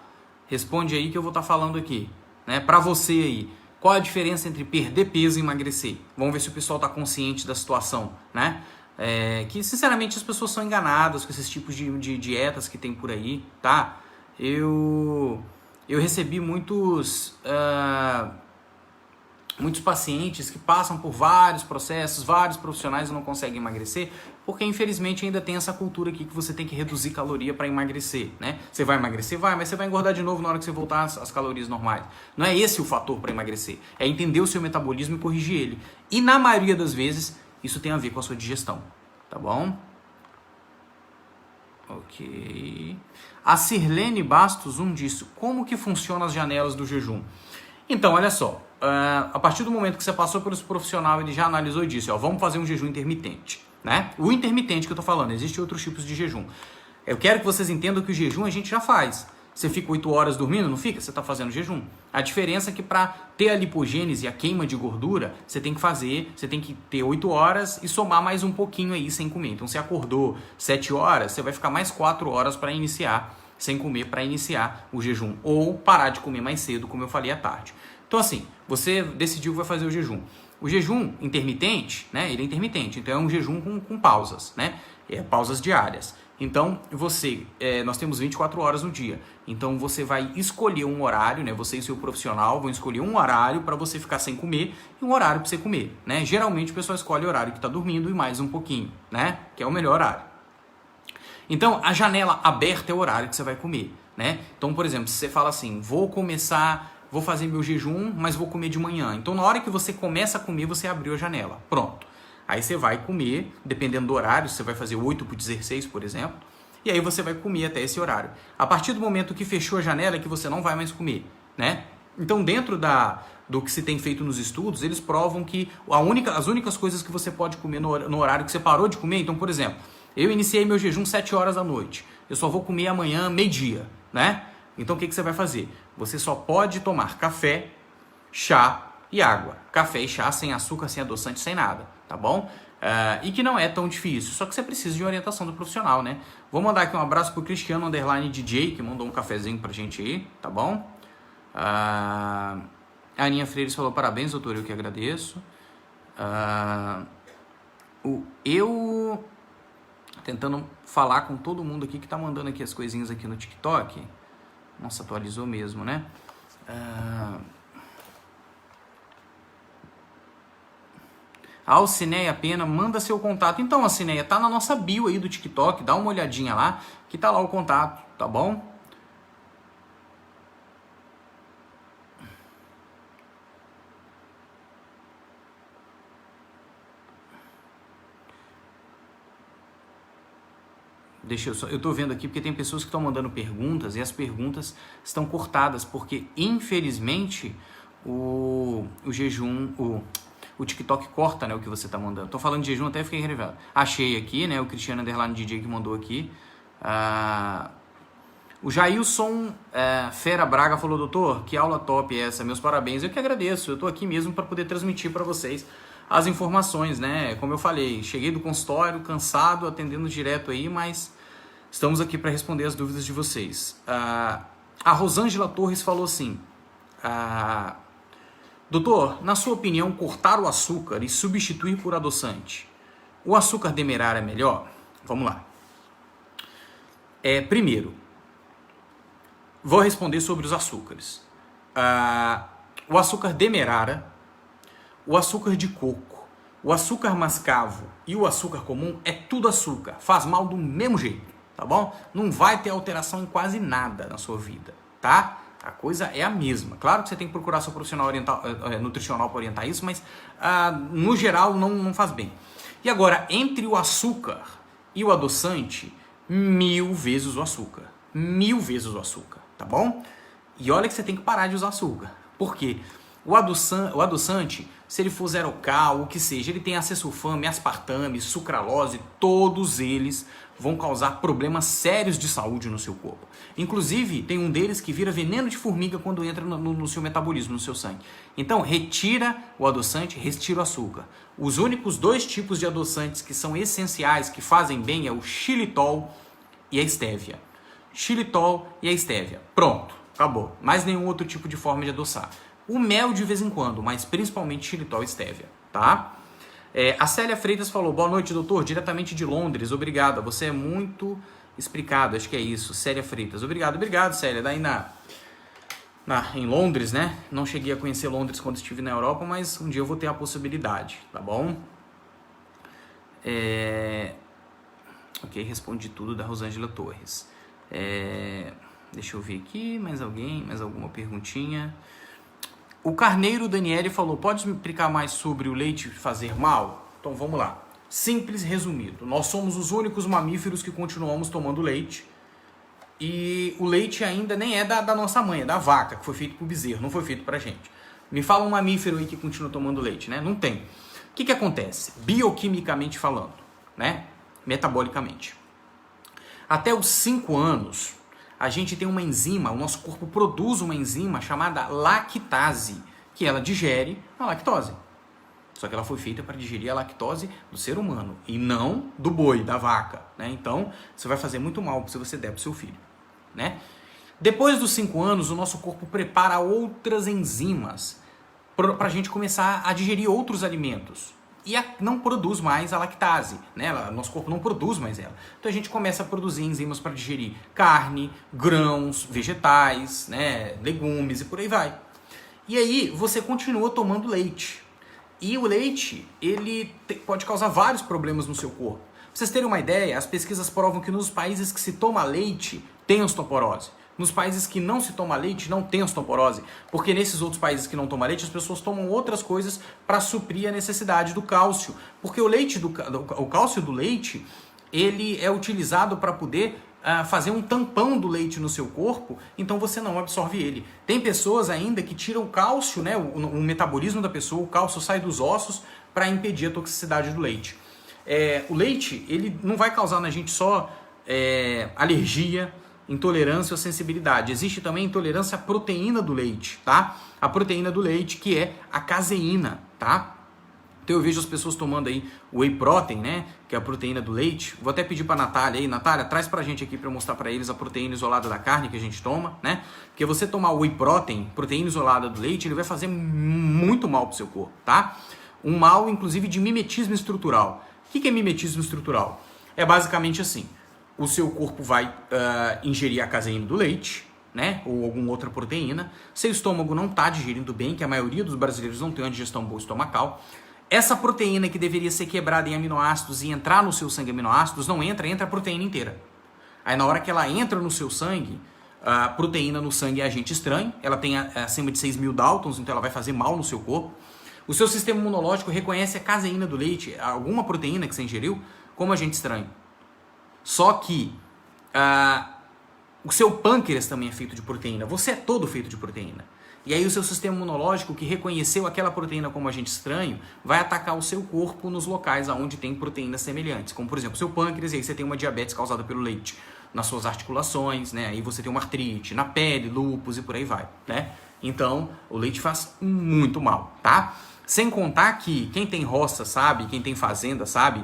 responde aí que eu vou estar falando aqui, né? Para você aí, qual a diferença entre perder peso e emagrecer? Vamos ver se o pessoal está consciente da situação, né? Que sinceramente as pessoas são enganadas com esses tipos de dietas que tem por aí, tá? Eu recebi muitos pacientes que passam por vários processos, vários profissionais e não conseguem emagrecer, porque infelizmente ainda tem essa cultura aqui que você tem que reduzir caloria para emagrecer, né? Você vai emagrecer? Vai, mas você vai engordar de novo na hora que você voltar às calorias normais. Não é esse o fator para emagrecer, é entender o seu metabolismo e corrigir ele. E na maioria das vezes, isso tem a ver com a sua digestão, tá bom? Ok. A Sirlene Bastos disse, como que funcionam as janelas do jejum? Então, olha só, a partir do momento que você passou por esse profissional, ele já analisou e disse, vamos fazer um jejum intermitente, né? O intermitente que eu tô falando, existem outros tipos de jejum. Eu quero que vocês entendam que o jejum a gente já faz. Você fica 8 horas dormindo? Não fica? Você está fazendo jejum. A diferença é que para ter a lipogênese, a queima de gordura, você tem que ter 8 horas e somar mais um pouquinho aí sem comer. Então, você acordou 7 horas, você vai ficar mais 4 horas para iniciar, sem comer, para iniciar o jejum. Ou parar de comer mais cedo, como eu falei à tarde. Então, assim, você decidiu que vai fazer o jejum. O jejum intermitente, né? Ele é intermitente, então é um jejum com pausas, né? Pausas diárias. Então, nós temos 24 horas no dia. Então, você vai escolher um horário, né? Você e seu profissional vão escolher um horário para você ficar sem comer e um horário para você comer, né? Geralmente, o pessoal escolhe o horário que está dormindo e mais um pouquinho, né? Que é o melhor horário. Então, a janela aberta é o horário que você vai comer, né? Então, por exemplo, se você fala assim, vou fazer meu jejum, mas vou comer de manhã. Então, na hora que você começa a comer, você abriu a janela. Pronto. Aí você vai comer, dependendo do horário, você vai fazer 8 por 16, por exemplo, e aí você vai comer até esse horário. A partir do momento que fechou a janela é que você não vai mais comer, né? Então, dentro do que se tem feito nos estudos, eles provam que as únicas coisas que você pode comer no horário que você parou de comer, então, por exemplo, eu iniciei meu jejum 7 horas da noite, eu só vou comer amanhã meio-dia, né? Então, o que você vai fazer? Você só pode tomar café, chá e água. Café e chá sem açúcar, sem adoçante, sem nada, tá bom? E que não é tão difícil, só que você precisa de orientação do profissional, né? Vou mandar aqui um abraço pro Cristiano _DJ, que mandou um cafezinho pra gente aí, tá bom? A Aninha Freires falou, parabéns, doutor, eu que agradeço. Eu tentando falar com todo mundo aqui que tá mandando aqui as coisinhas aqui no TikTok. Nossa, atualizou mesmo, né? A Alcineia Pena, manda seu contato. Então, Alcineia, tá na nossa bio aí do TikTok, dá uma olhadinha lá, que tá lá o contato, tá bom? Eu tô vendo aqui porque tem pessoas que estão mandando perguntas e as perguntas estão cortadas, porque infelizmente o jejum, o TikTok corta, né, o que você tá mandando. Tô falando de jejum, até fiquei revelado. Achei aqui, né, o Cristiano _DJ que mandou aqui. O Jailson Fera Braga falou, doutor, que aula top é essa, meus parabéns. Eu que agradeço, eu tô aqui mesmo para poder transmitir para vocês as informações, né? Como eu falei, cheguei do consultório cansado, atendendo direto aí, mas estamos aqui para responder as dúvidas de vocês. A Rosângela Torres falou assim, doutor, na sua opinião, cortar o açúcar e substituir por adoçante, o açúcar demerara é melhor? Vamos lá. Primeiro, vou responder sobre os açúcares. O açúcar demerara, o açúcar de coco O açúcar mascavo e o açúcar comum é tudo açúcar, faz mal do mesmo jeito, tá bom? Não vai ter alteração em quase nada na sua vida, tá? A coisa é a mesma. Claro que você tem que procurar seu profissional nutricional para orientar isso, mas no geral não faz bem. E agora, entre o açúcar e o adoçante, 1000 vezes o açúcar. 1000 vezes o açúcar, tá bom? E olha que você tem que parar de usar açúcar. Por quê? O adoçante, se ele for zero cal, o que seja, ele tem acesulfame, aspartame, sucralose, todos eles vão causar problemas sérios de saúde no seu corpo. Inclusive, tem um deles que vira veneno de formiga quando entra no seu metabolismo, no seu sangue. Então, retira o adoçante, retira o açúcar. Os únicos 2 tipos de adoçantes que são essenciais, que fazem bem, é o xilitol e a estévia. Xilitol e a estévia. Pronto, acabou. Mais nenhum outro tipo de forma de adoçar. O mel de vez em quando, mas principalmente xilitol e estévia, tá? A Célia Freitas falou, boa noite, doutor, diretamente de Londres, obrigada, você é muito explicado, acho que é isso, Célia Freitas, obrigado, Célia, daí em Londres, né? Não cheguei a conhecer Londres quando estive na Europa, mas um dia eu vou ter a possibilidade, tá bom? Ok, respondi tudo da Rosângela Torres. Deixa eu ver aqui, mais alguma perguntinha? O Carneiro Daniele falou, pode me explicar mais sobre o leite fazer mal? Então vamos lá. Simples resumido, nós somos os únicos mamíferos que continuamos tomando leite e o leite ainda nem é da nossa mãe, é da vaca, que foi feito pro bezerro, não foi feito pra gente. Me fala um mamífero aí que continua tomando leite, né? Não tem. O que acontece? Bioquimicamente falando, né? Metabolicamente. Até os 5 anos, a gente tem uma enzima, o nosso corpo produz uma enzima chamada lactase, que ela digere a lactose. Só que ela foi feita para digerir a lactose do ser humano e não do boi, da vaca, né? Então, você vai fazer muito mal se você der para o seu filho, né? Depois dos 5 anos, o nosso corpo prepara outras enzimas para a gente começar a digerir outros alimentos. E não produz mais a lactase, né? Nosso corpo não produz mais ela. Então a gente começa a produzir enzimas para digerir carne, grãos, vegetais, né? Legumes e por aí vai. E aí você continua tomando leite. E o leite, ele pode causar vários problemas no seu corpo. Pra vocês terem uma ideia, as pesquisas provam que nos países que se toma leite, tem osteoporose. Nos países que não se toma leite, não tem osteoporose. Porque nesses outros países que não tomam leite, as pessoas tomam outras coisas para suprir a necessidade do cálcio. Porque o cálcio do leite, ele é utilizado para poder fazer um tampão do leite no seu corpo, então você não absorve ele. Tem pessoas ainda que tiram o cálcio, né, o metabolismo da pessoa, o cálcio sai dos ossos para impedir a toxicidade do leite. O leite, ele não vai causar na gente só alergia, intolerância ou sensibilidade. Existe também intolerância à proteína do leite, tá? A proteína do leite, que é a caseína, tá? Então eu vejo as pessoas tomando aí whey protein, né? Que é a proteína do leite. Vou até pedir pra Natália aí. Natália, traz pra gente aqui pra eu mostrar pra eles a proteína isolada da carne que a gente toma, né? Porque você tomar whey protein, proteína isolada do leite, ele vai fazer muito mal pro seu corpo, tá? Um mal, inclusive, de mimetismo estrutural. O que é mimetismo estrutural? É basicamente assim. O seu corpo vai ingerir a caseína do leite, né? Ou alguma outra proteína. Seu estômago não está digerindo bem, que a maioria dos brasileiros não tem uma digestão boa estomacal. Essa proteína que deveria ser quebrada em aminoácidos e entrar no seu sangue aminoácidos, não entra a proteína inteira. Aí na hora que ela entra no seu sangue, a proteína no sangue é agente estranho, ela tem acima de 6.000 Daltons, então ela vai fazer mal no seu corpo. O seu sistema imunológico reconhece a caseína do leite, alguma proteína que você ingeriu, como agente estranho. Só que o seu pâncreas também é feito de proteína. Você é todo feito de proteína. E aí o seu sistema imunológico, que reconheceu aquela proteína como agente estranho, vai atacar o seu corpo nos locais onde tem proteínas semelhantes. Como, por exemplo, o seu pâncreas, e aí você tem uma diabetes causada pelo leite. Nas suas articulações, né? Aí você tem uma artrite, na pele, lúpus e por aí vai, né? Então, o leite faz muito mal, tá? Sem contar que quem tem roça sabe, quem tem fazenda sabe,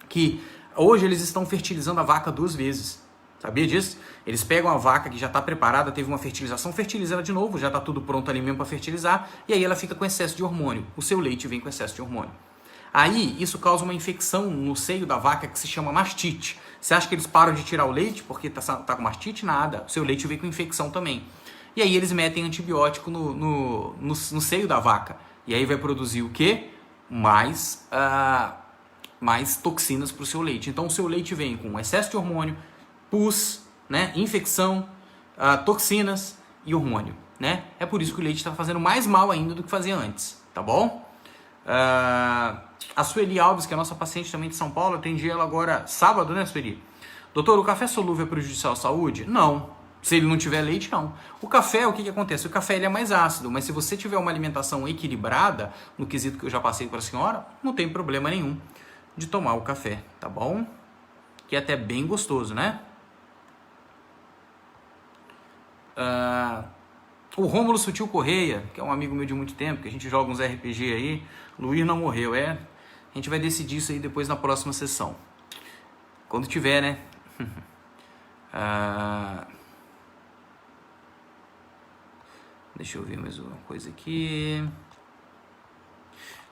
que hoje eles estão fertilizando a vaca 2 vezes. Sabia disso? Eles pegam a vaca que já está preparada, teve uma fertilização, fertiliza ela de novo, já está tudo pronto ali mesmo para fertilizar, e aí ela fica com excesso de hormônio. O seu leite vem com excesso de hormônio. Aí, isso causa uma infecção no seio da vaca que se chama mastite. Você acha que eles param de tirar o leite porque tá com mastite? Nada. O seu leite vem com infecção também. E aí eles metem antibiótico no seio da vaca. E aí vai produzir o quê? mais toxinas para o seu leite. Então o seu leite vem com excesso de hormônio, pus, né, infecção, toxinas e hormônio, né? É por isso que o leite está fazendo mais mal ainda do que fazia antes, tá bom? A Sueli Alves, que é a nossa paciente também de São Paulo, atendi ela agora sábado, né, Sueli? Doutor, o café solúvel é prejudicial à saúde? Não. Se ele não tiver leite, não. O café, o que acontece? O café ele é mais ácido, mas se você tiver uma alimentação equilibrada, no quesito que eu já passei para a senhora, não tem problema nenhum de tomar o café, tá bom? Que é até bem gostoso, né? O Rômulo Sutil Correia, que é um amigo meu de muito tempo, que a gente joga uns RPG aí, Luir não morreu, a gente vai decidir isso aí depois na próxima sessão. Quando tiver, né? Deixa eu ver mais uma coisa aqui.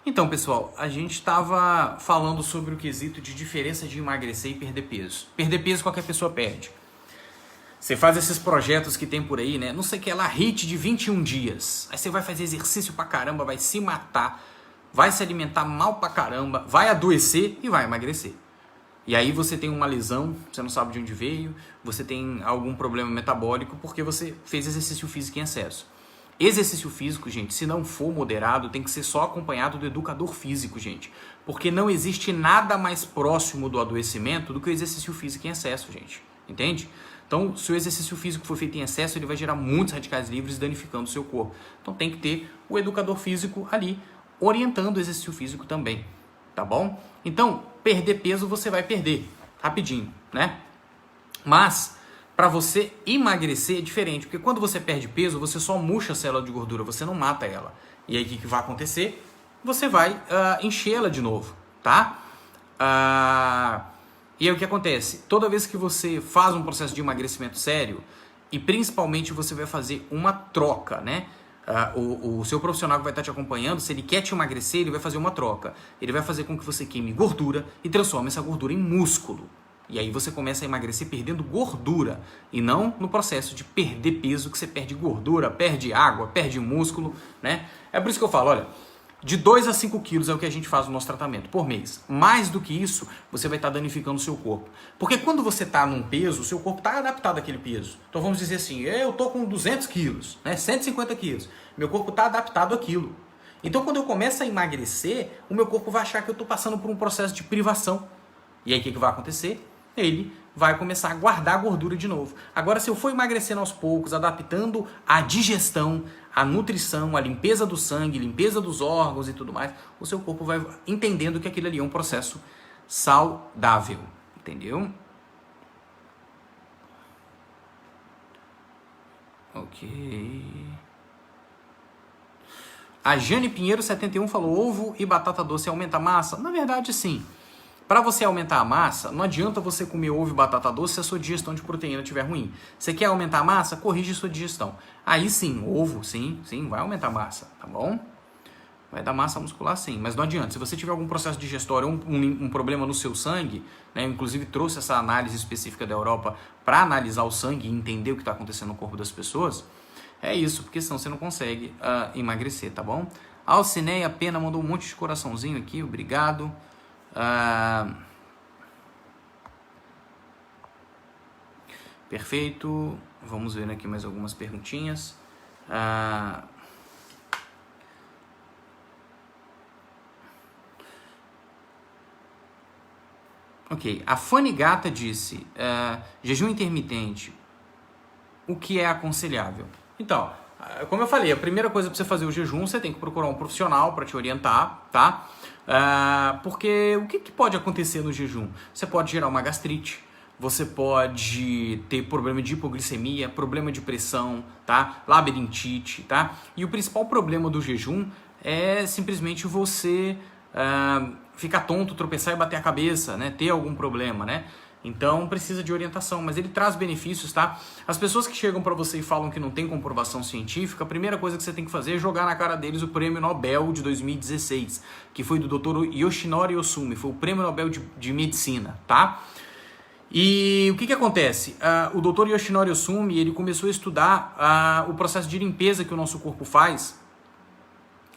Então, pessoal, a gente estava falando sobre o quesito de diferença de emagrecer e perder peso. Perder peso qualquer pessoa perde. Você faz esses projetos que tem por aí, né? Não sei o que lá, HIIT de 21 dias. Aí você vai fazer exercício pra caramba, vai se matar, vai se alimentar mal pra caramba, vai adoecer e vai emagrecer. E aí você tem uma lesão, você não sabe de onde veio, você tem algum problema metabólico porque você fez exercício físico em excesso. Exercício físico, gente, se não for moderado, tem que ser só acompanhado do educador físico, gente. Porque não existe nada mais próximo do adoecimento do que o exercício físico em excesso, gente. Entende? Então, se o exercício físico for feito em excesso, ele vai gerar muitos radicais livres danificando o seu corpo. Então tem que ter o educador físico ali, orientando o exercício físico também. Tá bom? Então, perder peso você vai perder, rapidinho, né? Mas, para você emagrecer é diferente, porque quando você perde peso, você só murcha a célula de gordura, você não mata ela. E aí o que vai acontecer? Você vai enchê-la de novo, tá? E aí o que acontece? Toda vez que você faz um processo de emagrecimento sério, e principalmente você vai fazer uma troca, né? O seu profissional que vai estar te acompanhando, se ele quer te emagrecer, ele vai fazer uma troca. Ele vai fazer com que você queime gordura e transforme essa gordura em músculo. E aí você começa a emagrecer perdendo gordura e não no processo de perder peso, que você perde gordura, perde água, perde músculo, né? É por isso que eu falo, olha, de 2 a 5 quilos é o que a gente faz no nosso tratamento por mês. Mais do que isso, você vai estar danificando o seu corpo. Porque quando você está num peso, o seu corpo está adaptado àquele peso. Então vamos dizer assim, eu estou com 200 quilos, né? 150 quilos. Meu corpo está adaptado àquilo. Então quando eu começo a emagrecer, o meu corpo vai achar que eu estou passando por um processo de privação. E aí o que vai acontecer? Ele vai começar a guardar gordura de novo. Agora, se eu for emagrecendo aos poucos, adaptando a digestão, a nutrição, a limpeza do sangue, limpeza dos órgãos e tudo mais, o seu corpo vai entendendo que aquilo ali é um processo saudável. Entendeu? Ok. A Jane Pinheiro 71 falou, ovo e batata doce aumenta a massa? Na verdade, sim. Para você aumentar a massa, não adianta você comer ovo e batata doce se a sua digestão de proteína estiver ruim. Você quer aumentar a massa? Corrige a sua digestão. Aí sim, ovo, sim, vai aumentar a massa, tá bom? Vai dar massa muscular sim, mas não adianta. Se você tiver algum processo digestório ou um problema no seu sangue, né, eu inclusive trouxe essa análise específica da Europa para analisar o sangue e entender o que está acontecendo no corpo das pessoas, é isso, porque senão você não consegue emagrecer, tá bom? A Alcineia Pena mandou um monte de coraçãozinho aqui, obrigado. Perfeito, vamos ver aqui mais algumas perguntinhas. Ok, a Fanny Gata disse, jejum intermitente, o que é aconselhável? Então, como eu falei, a primeira coisa para você fazer o jejum, você tem que procurar um profissional para te orientar, tá? Porque o que pode acontecer no jejum? Você pode gerar uma gastrite, você pode ter problema de hipoglicemia, problema de pressão, tá? Labirintite, tá? E o principal problema do jejum é simplesmente você ficar tonto, tropeçar e bater a cabeça, né? Ter algum problema, né? Então precisa de orientação, mas ele traz benefícios, tá? As pessoas que chegam para você e falam que não tem comprovação científica, a primeira coisa que você tem que fazer é jogar na cara deles o prêmio Nobel de 2016, que foi do Dr. Yoshinori Ohsumi, foi o prêmio Nobel de medicina, tá? E o que acontece? O Dr. Yoshinori Ohsumi, ele começou a estudar o processo de limpeza que o nosso corpo faz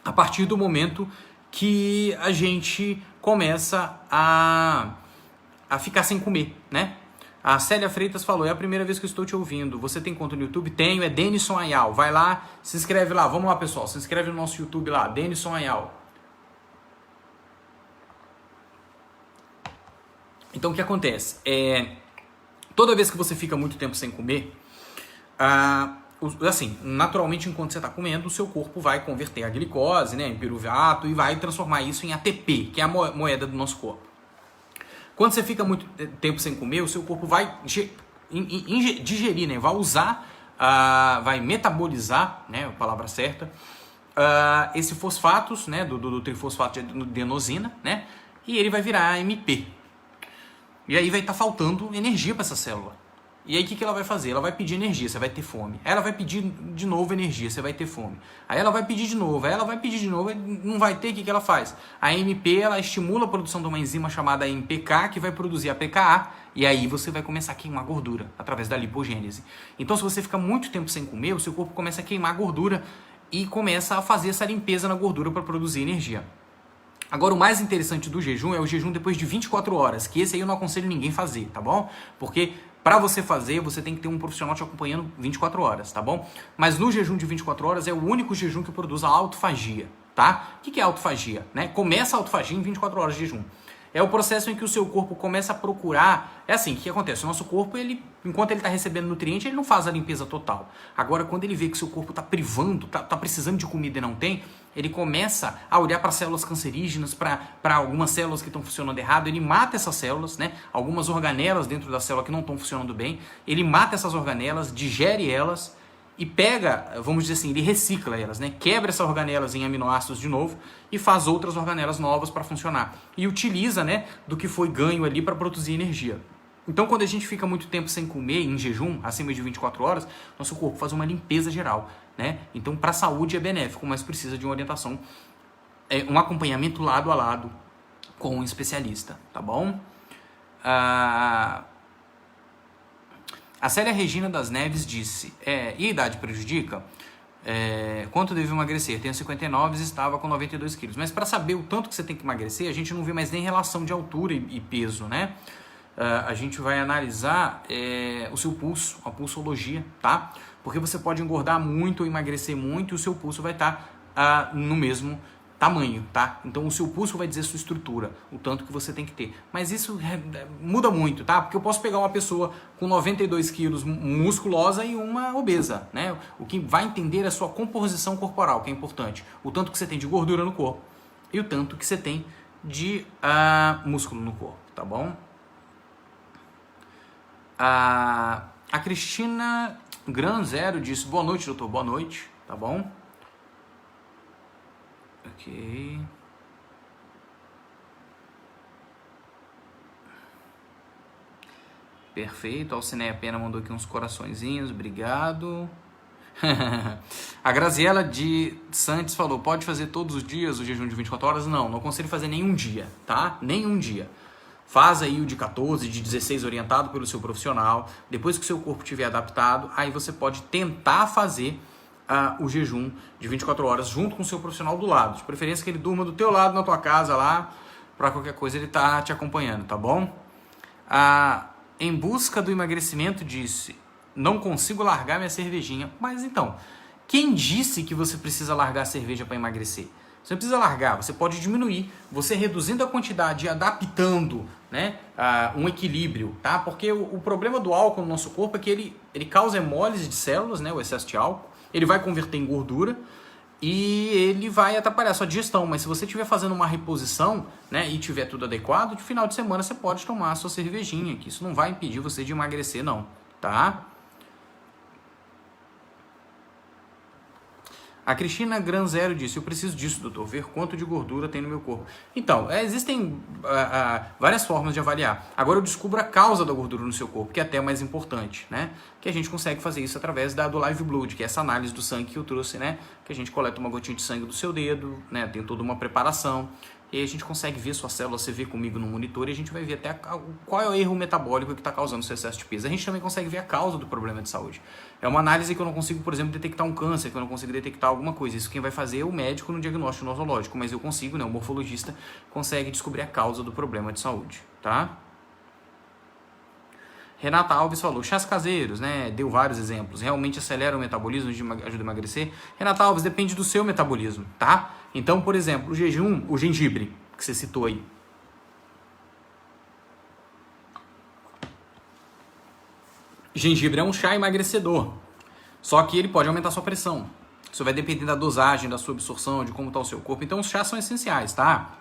a partir do momento que a gente começa a ficar sem comer, né? A Célia Freitas falou, é a primeira vez que eu estou te ouvindo. Você tem conta no YouTube? Tenho, é Denison Ayal. Vai lá, se inscreve lá. Vamos lá, pessoal, se inscreve no nosso YouTube lá, Denison Ayal. Então, o que acontece? Toda vez que você fica muito tempo sem comer, assim, naturalmente, enquanto você está comendo, o seu corpo vai converter a glicose, né, em piruvato, e vai transformar isso em ATP, que é a moeda do nosso corpo. Quando você fica muito tempo sem comer, o seu corpo vai digerir, né? Vai usar, vai metabolizar, né? A palavra certa, esse fosfatos, né? Do trifosfato de adenosina, né? E ele vai virar AMP. E aí vai estar faltando energia para essa célula. E aí o que ela vai fazer? Ela vai pedir energia, você vai ter fome. Aí ela vai pedir de novo energia, você vai ter fome. Aí ela vai pedir de novo, aí ela vai pedir de novo, não vai ter, o que ela faz? A AMP, ela estimula a produção de uma enzima chamada AMPK, que vai produzir a PKA, e aí você vai começar a queimar gordura, através da lipogênese. Então, se você fica muito tempo sem comer, o seu corpo começa a queimar gordura e começa a fazer essa limpeza na gordura para produzir energia. Agora, o mais interessante do jejum é o jejum depois de 24 horas, que esse aí eu não aconselho ninguém fazer, tá bom? Porque para você fazer, você tem que ter um profissional te acompanhando 24 horas, tá bom? Mas no jejum de 24 horas é o único jejum que produz a autofagia, tá? O que é autofagia? Né? Começa a autofagia em 24 horas de jejum. É o processo em que o seu corpo começa a procurar... É assim, o que acontece? O nosso corpo, enquanto ele está recebendo nutriente, ele não faz a limpeza total. Agora, quando ele vê que o seu corpo está privando, está precisando de comida e não tem, ele começa a olhar para células cancerígenas, para algumas células que estão funcionando errado, ele mata essas células, né? Algumas organelas dentro da célula que não estão funcionando bem, ele mata essas organelas, digere elas e pega, vamos dizer assim, ele recicla elas, né? Quebra essas organelas em aminoácidos de novo e faz outras organelas novas para funcionar. E utiliza, né, do que foi ganho ali para produzir energia. Então, quando a gente fica muito tempo sem comer, em jejum, acima de 24 horas, nosso corpo faz uma limpeza geral, né? Então, para a saúde é benéfico, mas precisa de uma orientação, um acompanhamento lado a lado com um especialista, tá bom? A Célia Regina das Neves disse, e a idade prejudica? Quanto devo emagrecer? Tenho 59 e estava com 92 quilos. Mas para saber o tanto que você tem que emagrecer, a gente não vê mais nem relação de altura e peso, né? A gente vai analisar o seu pulso, a pulsologia, tá? Porque você pode engordar muito ou emagrecer muito e o seu pulso vai estar no mesmo tamanho, tá? Então o seu pulso vai dizer sua estrutura, o tanto que você tem que ter. Mas isso muda muito, tá? Porque eu posso pegar uma pessoa com 92 quilos musculosa e uma obesa, né? O que vai entender é a sua composição corporal, que é importante. O tanto que você tem de gordura no corpo e o tanto que você tem de músculo no corpo, tá bom? A Cristina Gran Zero disse, boa noite, doutor, boa noite, tá bom? Ok. Perfeito. A Alcineia Pena mandou aqui uns coraçõezinhos. Obrigado. A Graziela de Santos falou, pode fazer todos os dias o jejum de 24 horas? Não aconselho fazer nenhum dia, tá? Nenhum dia. Faz aí o de 14, de 16 orientado pelo seu profissional. Depois que o seu corpo estiver adaptado, aí você pode tentar fazer o jejum de 24 horas junto com o seu profissional do lado. De preferência que ele durma do teu lado na tua casa lá, para qualquer coisa ele tá te acompanhando, tá bom? Em busca do emagrecimento disse, não consigo largar minha cervejinha. Mas então, quem disse que você precisa largar a cerveja para emagrecer? Você não precisa largar, você pode diminuir, você reduzindo a quantidade e adaptando, né, um equilíbrio, tá? Porque o problema do álcool no nosso corpo é que ele causa hemólise de células, né, o excesso de álcool. Ele vai converter em gordura e ele vai atrapalhar a sua digestão. Mas se você estiver fazendo uma reposição, né, e tiver tudo adequado, de final de semana você pode tomar a sua cervejinha, que isso não vai impedir você de emagrecer não, tá? A Cristina Granzero disse, eu preciso disso, doutor, ver quanto de gordura tem no meu corpo. Então, existem várias formas de avaliar. Agora eu descubro a causa da gordura no seu corpo, que é até mais importante, né? Que a gente consegue fazer isso através do Live Blood, que é essa análise do sangue que eu trouxe, né? Que a gente coleta uma gotinha de sangue do seu dedo, né? Tem toda uma preparação. E aí a gente consegue ver sua célula, você vê comigo no monitor e a gente vai ver até qual é o erro metabólico que está causando seu excesso de peso. A gente também consegue ver a causa do problema de saúde. É uma análise que eu não consigo, por exemplo, detectar um câncer, que eu não consigo detectar alguma coisa. Isso quem vai fazer é o médico no diagnóstico nosológico, mas eu consigo, né? O morfologista consegue descobrir a causa do problema de saúde, tá? Renata Alves falou, chás caseiros, né? Deu vários exemplos. Realmente acelera o metabolismo, ajuda a emagrecer? Renata Alves, depende do seu metabolismo, tá? Então, por exemplo, o jejum, o gengibre, que você citou aí. Gengibre é um chá emagrecedor, só que ele pode aumentar a sua pressão. Isso vai depender da dosagem, da sua absorção, de como está o seu corpo. Então, os chás são essenciais, tá?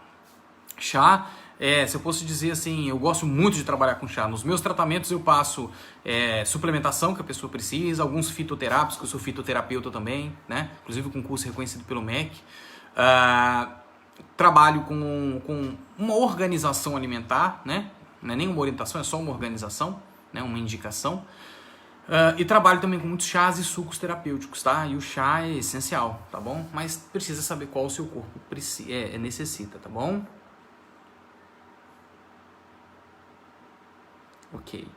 Chá... se eu posso dizer assim, eu gosto muito de trabalhar com chá. Nos meus tratamentos eu passo suplementação que a pessoa precisa, alguns fitoterápicos, que eu sou fitoterapeuta também, né? Inclusive com curso reconhecido pelo MEC. Trabalho com uma organização alimentar, né? Não é nem uma orientação, é só uma organização, né? Uma indicação. E trabalho também com muitos chás e sucos terapêuticos, tá? E o chá é essencial, tá bom? Mas precisa saber qual o seu corpo necessita, tá bom? Ok.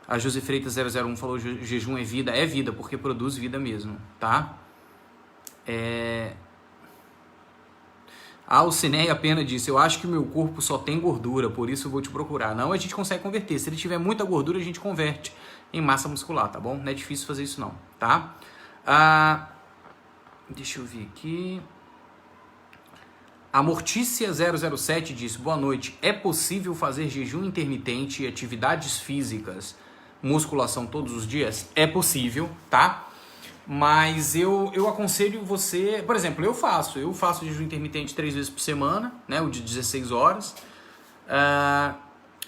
A José Freitas 001 falou jejum é vida porque produz vida mesmo, tá? A Alcineia Pena disse, eu acho que o meu corpo só tem gordura, por isso eu vou te procurar. Não, a gente consegue converter. Se ele tiver muita gordura, a gente converte em massa muscular, tá bom? Não é difícil fazer isso não, tá? Deixa eu ver aqui... A Mortícia 007 diz, boa noite, é possível fazer jejum intermitente e atividades físicas, musculação todos os dias? É possível, tá? Mas eu aconselho você, por exemplo, eu faço jejum intermitente 3 vezes por semana, né, o de 16 horas,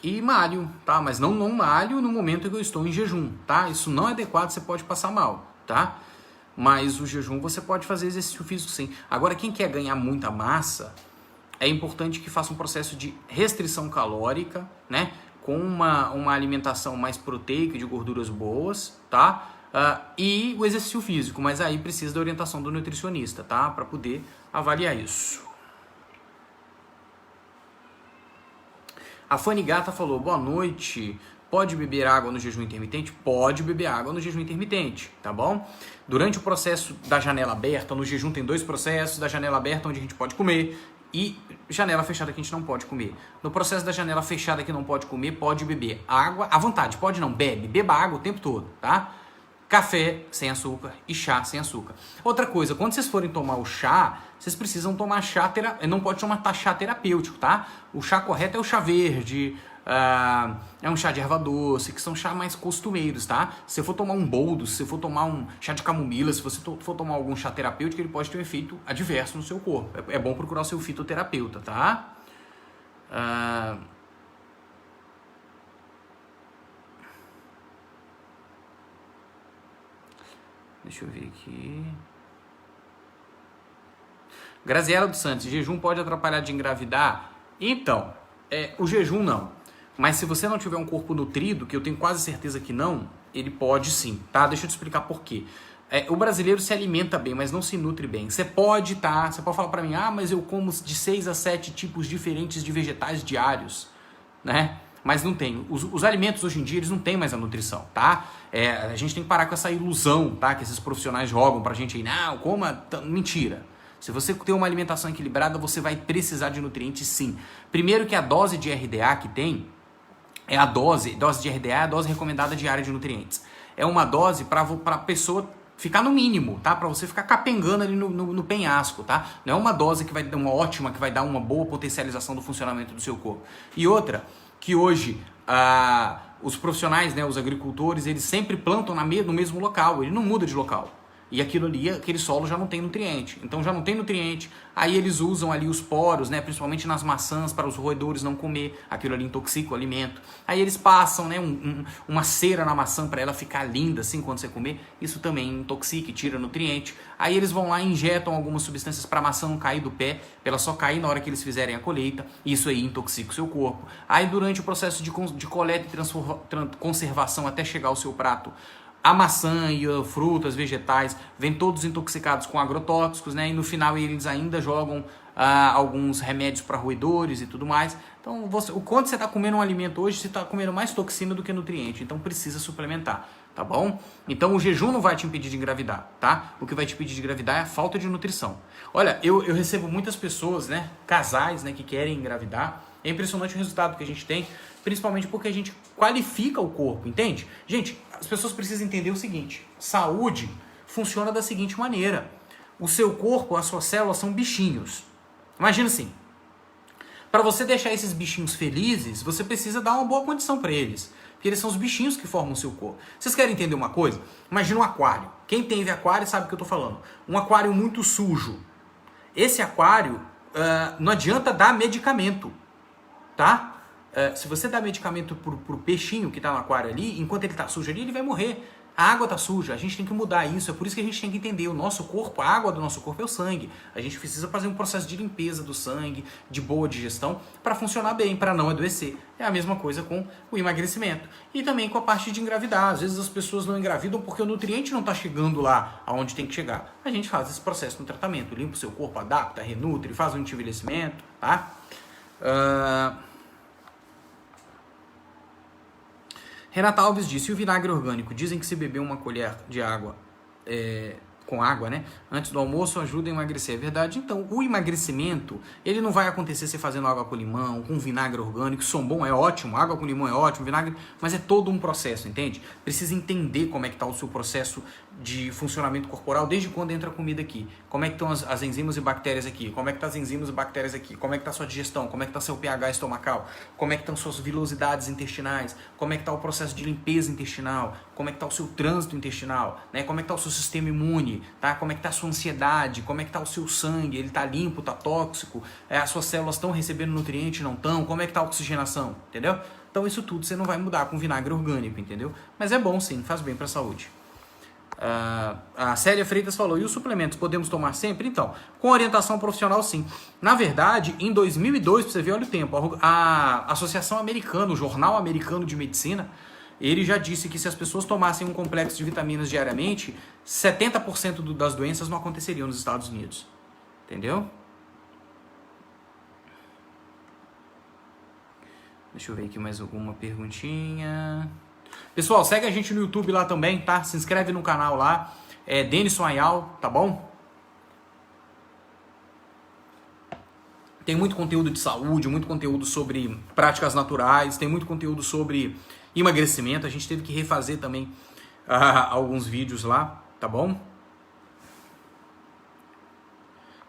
e malho, tá? Mas não malho no momento em que eu estou em jejum, tá? Isso não é adequado, você pode passar mal, tá? Mas o jejum você pode fazer exercício físico sim. Agora, quem quer ganhar muita massa, é importante que faça um processo de restrição calórica, né? Com uma alimentação mais proteica, de gorduras boas, tá? E o exercício físico, mas aí precisa da orientação do nutricionista, tá? Para poder avaliar isso. A Fanny Gata falou, boa noite... Pode beber água no jejum intermitente? Pode beber água no jejum intermitente, tá bom? Durante o processo da janela aberta, no jejum tem 2 processos, da janela aberta onde a gente pode comer e janela fechada que a gente não pode comer. No processo da janela fechada que não pode comer, pode beber água, à vontade, pode não, beba água o tempo todo, tá? Café sem açúcar e chá sem açúcar. Outra coisa, quando vocês forem tomar o chá, vocês precisam tomar chá, não pode tomar chá terapêutico, tá? O chá correto é o chá verde, é um chá de erva doce, que são chá mais costumeiros, tá? Se você for tomar um boldo, se você for tomar um chá de camomila, se você for tomar algum chá terapêutico, ele pode ter um efeito adverso no seu corpo. É bom procurar o seu fitoterapeuta, tá? Deixa eu ver aqui. Graziela dos Santos, jejum pode atrapalhar de engravidar? Então, o jejum não. Mas se você não tiver um corpo nutrido, que eu tenho quase certeza que não, ele pode sim, tá? Deixa eu te explicar por quê. O brasileiro se alimenta bem, mas não se nutre bem. Você pode falar pra mim, mas eu como de 6 a 7 tipos diferentes de vegetais diários, né? Mas não tem. Os alimentos hoje em dia, eles não têm mais a nutrição, tá? A gente tem que parar com essa ilusão, tá? Que esses profissionais jogam pra gente aí, não, coma... Mentira. Se você tem uma alimentação equilibrada, você vai precisar de nutrientes sim. Primeiro que a dose de RDA que tem, dose de RDA é a dose recomendada diária de nutrientes. É uma dose para a pessoa ficar no mínimo, tá? Para você ficar capengando ali no penhasco, tá? Não é uma dose que vai dar que vai dar uma boa potencialização do funcionamento do seu corpo. E outra, que hoje os profissionais, né, os agricultores, eles sempre plantam no mesmo local, ele não muda de local. E aquele solo já não tem nutriente. Então já não tem nutriente. Aí eles usam ali os poros, né, principalmente nas maçãs, para os roedores não comer. Aquilo ali intoxica o alimento. Aí eles passam, né, uma cera na maçã para ela ficar linda assim quando você comer. Isso também intoxica e tira nutriente. Aí eles vão lá e injetam algumas substâncias para a maçã não cair do pé, para ela só cair na hora que eles fizerem a colheita. Isso aí intoxica o seu corpo. Aí durante o processo de coleta e conservação até chegar ao seu prato, a maçã e frutas, vegetais, vêm todos intoxicados com agrotóxicos, né? E no final eles ainda jogam alguns remédios para roedores e tudo mais. Então, o quanto você está comendo um alimento hoje, você está comendo mais toxina do que nutriente, então precisa suplementar, tá bom? Então o jejum não vai te impedir de engravidar, tá? O que vai te impedir de engravidar é a falta de nutrição. Olha, eu recebo muitas pessoas, né, casais, né, que querem engravidar. É impressionante o resultado que a gente tem, principalmente porque a gente qualifica o corpo, entende? Gente, as pessoas precisam entender o seguinte: saúde funciona da seguinte maneira: o seu corpo, as suas células são bichinhos. Imagina assim, para você deixar esses bichinhos felizes, você precisa dar uma boa condição para eles, porque eles são os bichinhos que formam o seu corpo. Vocês querem entender uma coisa? Imagina um aquário. Quem teve aquário sabe o que eu estou falando. Um aquário muito sujo. Esse aquário, não adianta dar medicamento, tá? Se você dá medicamento pro peixinho que está no aquário ali, enquanto ele está sujo ali, ele vai morrer. A água está suja, a gente tem que mudar isso. É por isso que a gente tem que entender, o nosso corpo, a água do nosso corpo é o sangue. A gente precisa fazer um processo de limpeza do sangue, de boa digestão, para funcionar bem, para não adoecer. É a mesma coisa com o emagrecimento. E também com a parte de engravidar. Às vezes as pessoas não engravidam porque o nutriente não está chegando lá aonde tem que chegar. A gente faz esse processo no tratamento, limpa o seu corpo, adapta, renutre, faz um anti-envelhecimento, tá? Renata Alves disse: e o vinagre orgânico? Dizem que se beber uma colher de água com água, né, antes do almoço ajuda a emagrecer. É verdade? Então, o emagrecimento, ele não vai acontecer você fazendo água com limão, com vinagre orgânico. Som bom é ótimo, água com limão é ótimo, vinagre, mas é todo um processo, entende? Precisa entender como é que está o seu processo de funcionamento corporal desde quando entra a comida aqui. Como é que estão as enzimas e bactérias aqui? Como é que estão as enzimas e bactérias aqui? Como é que está a sua digestão? Como é que está seu pH estomacal? Como é que estão suas vilosidades intestinais? Como é que está o processo de limpeza intestinal? Como é que está o seu trânsito intestinal? Né? Como é que está o seu sistema imune? Tá? Como é que está a sua ansiedade? Como é que está o seu sangue? Ele está limpo, está tóxico? As suas células estão recebendo nutriente, não estão? Como é que está a oxigenação? Entendeu? Então isso tudo você não vai mudar com vinagre orgânico, entendeu? Mas é bom sim, faz bem para a saúde. A Célia Freitas falou: e os suplementos podemos tomar sempre? Então, com orientação profissional sim. Na verdade, em 2002, para você ver, olha o tempo, a Associação Americana, o Jornal Americano de Medicina, ele já disse que se as pessoas tomassem um complexo de vitaminas diariamente, 70% das doenças não aconteceriam nos Estados Unidos. Entendeu? Deixa eu ver aqui mais alguma perguntinha. Pessoal, segue a gente no YouTube lá também, tá? Se inscreve no canal lá. É Denison Ayal, tá bom? Tem muito conteúdo de saúde, muito conteúdo sobre práticas naturais, tem muito conteúdo sobre emagrecimento. A gente teve que refazer também alguns vídeos lá, tá bom?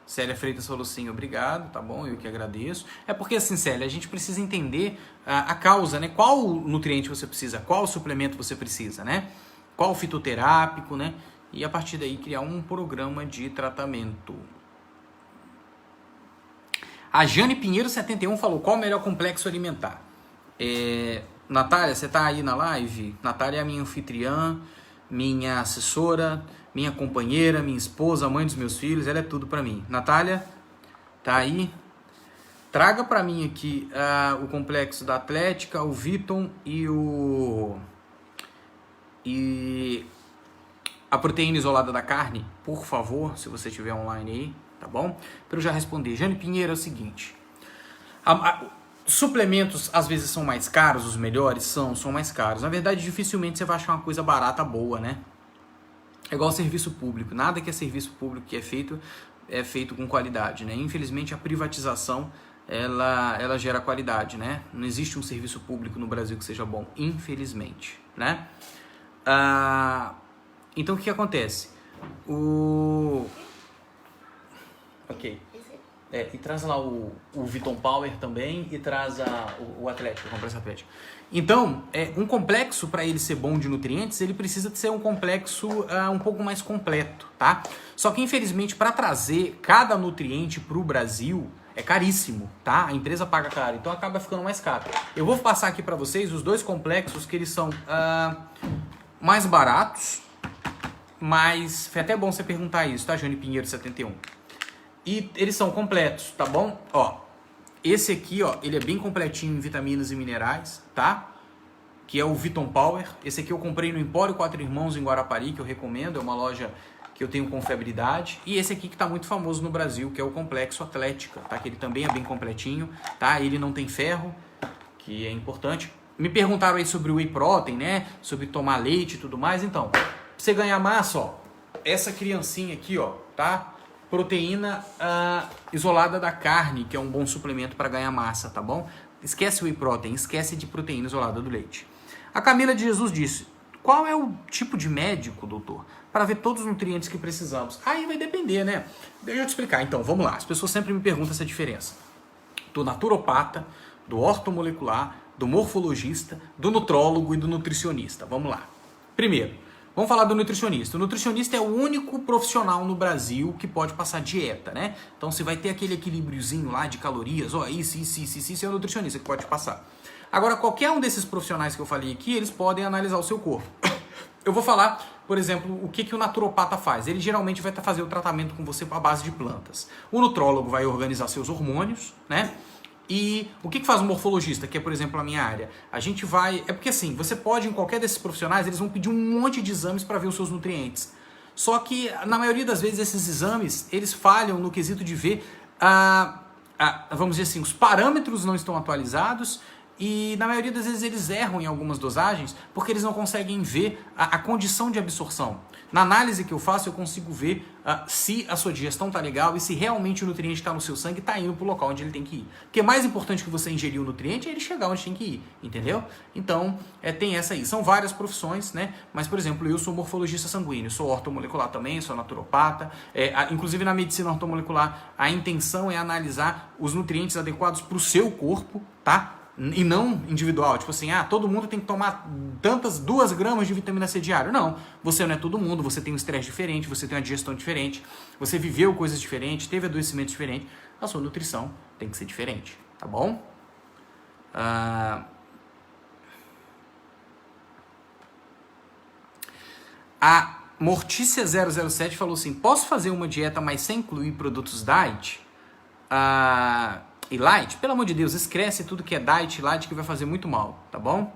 Célia Freitas falou sim, obrigado, tá bom, eu que agradeço. É porque assim, Célia, a gente precisa entender a causa, né? Qual nutriente você precisa, qual suplemento você precisa, né? Qual fitoterápico, né? E a partir daí criar um programa de tratamento. A Jane Pinheiro 71 falou: qual o melhor complexo alimentar? Natália, você tá aí na live? Natália é a minha anfitriã, minha assessora, minha companheira, minha esposa, mãe dos meus filhos, ela é tudo pra mim. Natália, tá aí? Traga pra mim aqui o complexo da Atlética, o Viton e a proteína isolada da carne, por favor, se você estiver online aí, tá bom? Para eu já responder. Jane Pinheiro, é o seguinte: suplementos às vezes são mais caros, os melhores são mais caros. Na verdade, dificilmente você vai achar uma coisa barata boa, né? É igual serviço público. Nada que é serviço público que é feito com qualidade, né? Infelizmente, a privatização, ela gera qualidade, né? Não existe um serviço público no Brasil que seja bom, infelizmente, né? Então, o que acontece? Ok. E traz lá o Viton Power também e traz o Atlético, o complexo Atlético. Então, um complexo, para ele ser bom de nutrientes, ele precisa de ser um complexo um pouco mais completo, tá? Só que, infelizmente, para trazer cada nutriente para o Brasil, é caríssimo, tá? A empresa paga caro, então acaba ficando mais caro. Eu vou passar aqui para vocês os dois complexos que eles são mais baratos, mas foi até bom você perguntar isso, tá, Jane Pinheiro 71? E eles são completos, tá bom? Ó, esse aqui, ó, ele é bem completinho em vitaminas e minerais, tá? Que é o Viton Power. Esse aqui eu comprei no Empório Quatro Irmãos em Guarapari, que eu recomendo. É uma loja que eu tenho confiabilidade, e esse aqui que está muito famoso no Brasil, que é o Complexo Atlética, tá? Que ele também é bem completinho, tá? Ele não tem ferro, que é importante. Me perguntaram aí sobre o whey protein, né? Sobre tomar leite e tudo mais. Então, pra você ganhar massa, ó, essa criancinha aqui, ó, tá? Proteína isolada da carne, que é um bom suplemento para ganhar massa, tá bom? Esquece o whey protein, esquece de proteína isolada do leite. A Camila de Jesus disse: qual é o tipo de médico, doutor, para ver todos os nutrientes que precisamos? Aí vai depender, né? Deixa eu te explicar. Então, vamos lá. As pessoas sempre me perguntam essa diferença do naturopata, do ortomolecular, do morfologista, do nutrólogo e do nutricionista. Vamos lá. Primeiro, vamos falar do nutricionista. O nutricionista é o único profissional no Brasil que pode passar dieta, né? Então, você vai ter aquele equilíbriozinho lá de calorias, ó, isso é o nutricionista que pode passar. Agora, qualquer um desses profissionais que eu falei aqui, eles podem analisar o seu corpo. Eu vou falar, por exemplo, o que o naturopata faz. Ele geralmente vai fazer o tratamento com você à base de plantas. O nutrólogo vai organizar seus hormônios, né? E o que faz o morfologista, que é, por exemplo, a minha área? A gente vai... É porque assim, você pode, em qualquer desses profissionais, eles vão pedir um monte de exames para ver os seus nutrientes. Só que, na maioria das vezes, esses exames, eles falham no quesito de ver, vamos dizer assim, os parâmetros não estão atualizados e, na maioria das vezes, eles erram em algumas dosagens porque eles não conseguem ver a condição de absorção. Na análise que eu faço, eu consigo ver se a sua digestão está legal e se realmente o nutriente que está no seu sangue está indo para o local onde ele tem que ir. Porque é mais importante que você ingerir o nutriente é ele chegar onde tem que ir, entendeu? Então, tem essa aí. São várias profissões, né? Mas, por exemplo, eu sou morfologista sanguíneo, sou ortomolecular também, sou naturopata. Inclusive, na medicina ortomolecular, a intenção é analisar os nutrientes adequados para o seu corpo, tá? E não individual, tipo assim, todo mundo tem que tomar 2 gramas de vitamina C diário. Não, você não é todo mundo, você tem um estresse diferente, você tem uma digestão diferente, você viveu coisas diferentes, teve adoecimentos diferentes, a sua nutrição tem que ser diferente, tá bom? A Mortícia 007 falou assim: posso fazer uma dieta, mas sem incluir produtos diet? E light, pelo amor de Deus, esquece tudo que é diet e light que vai fazer muito mal, tá bom?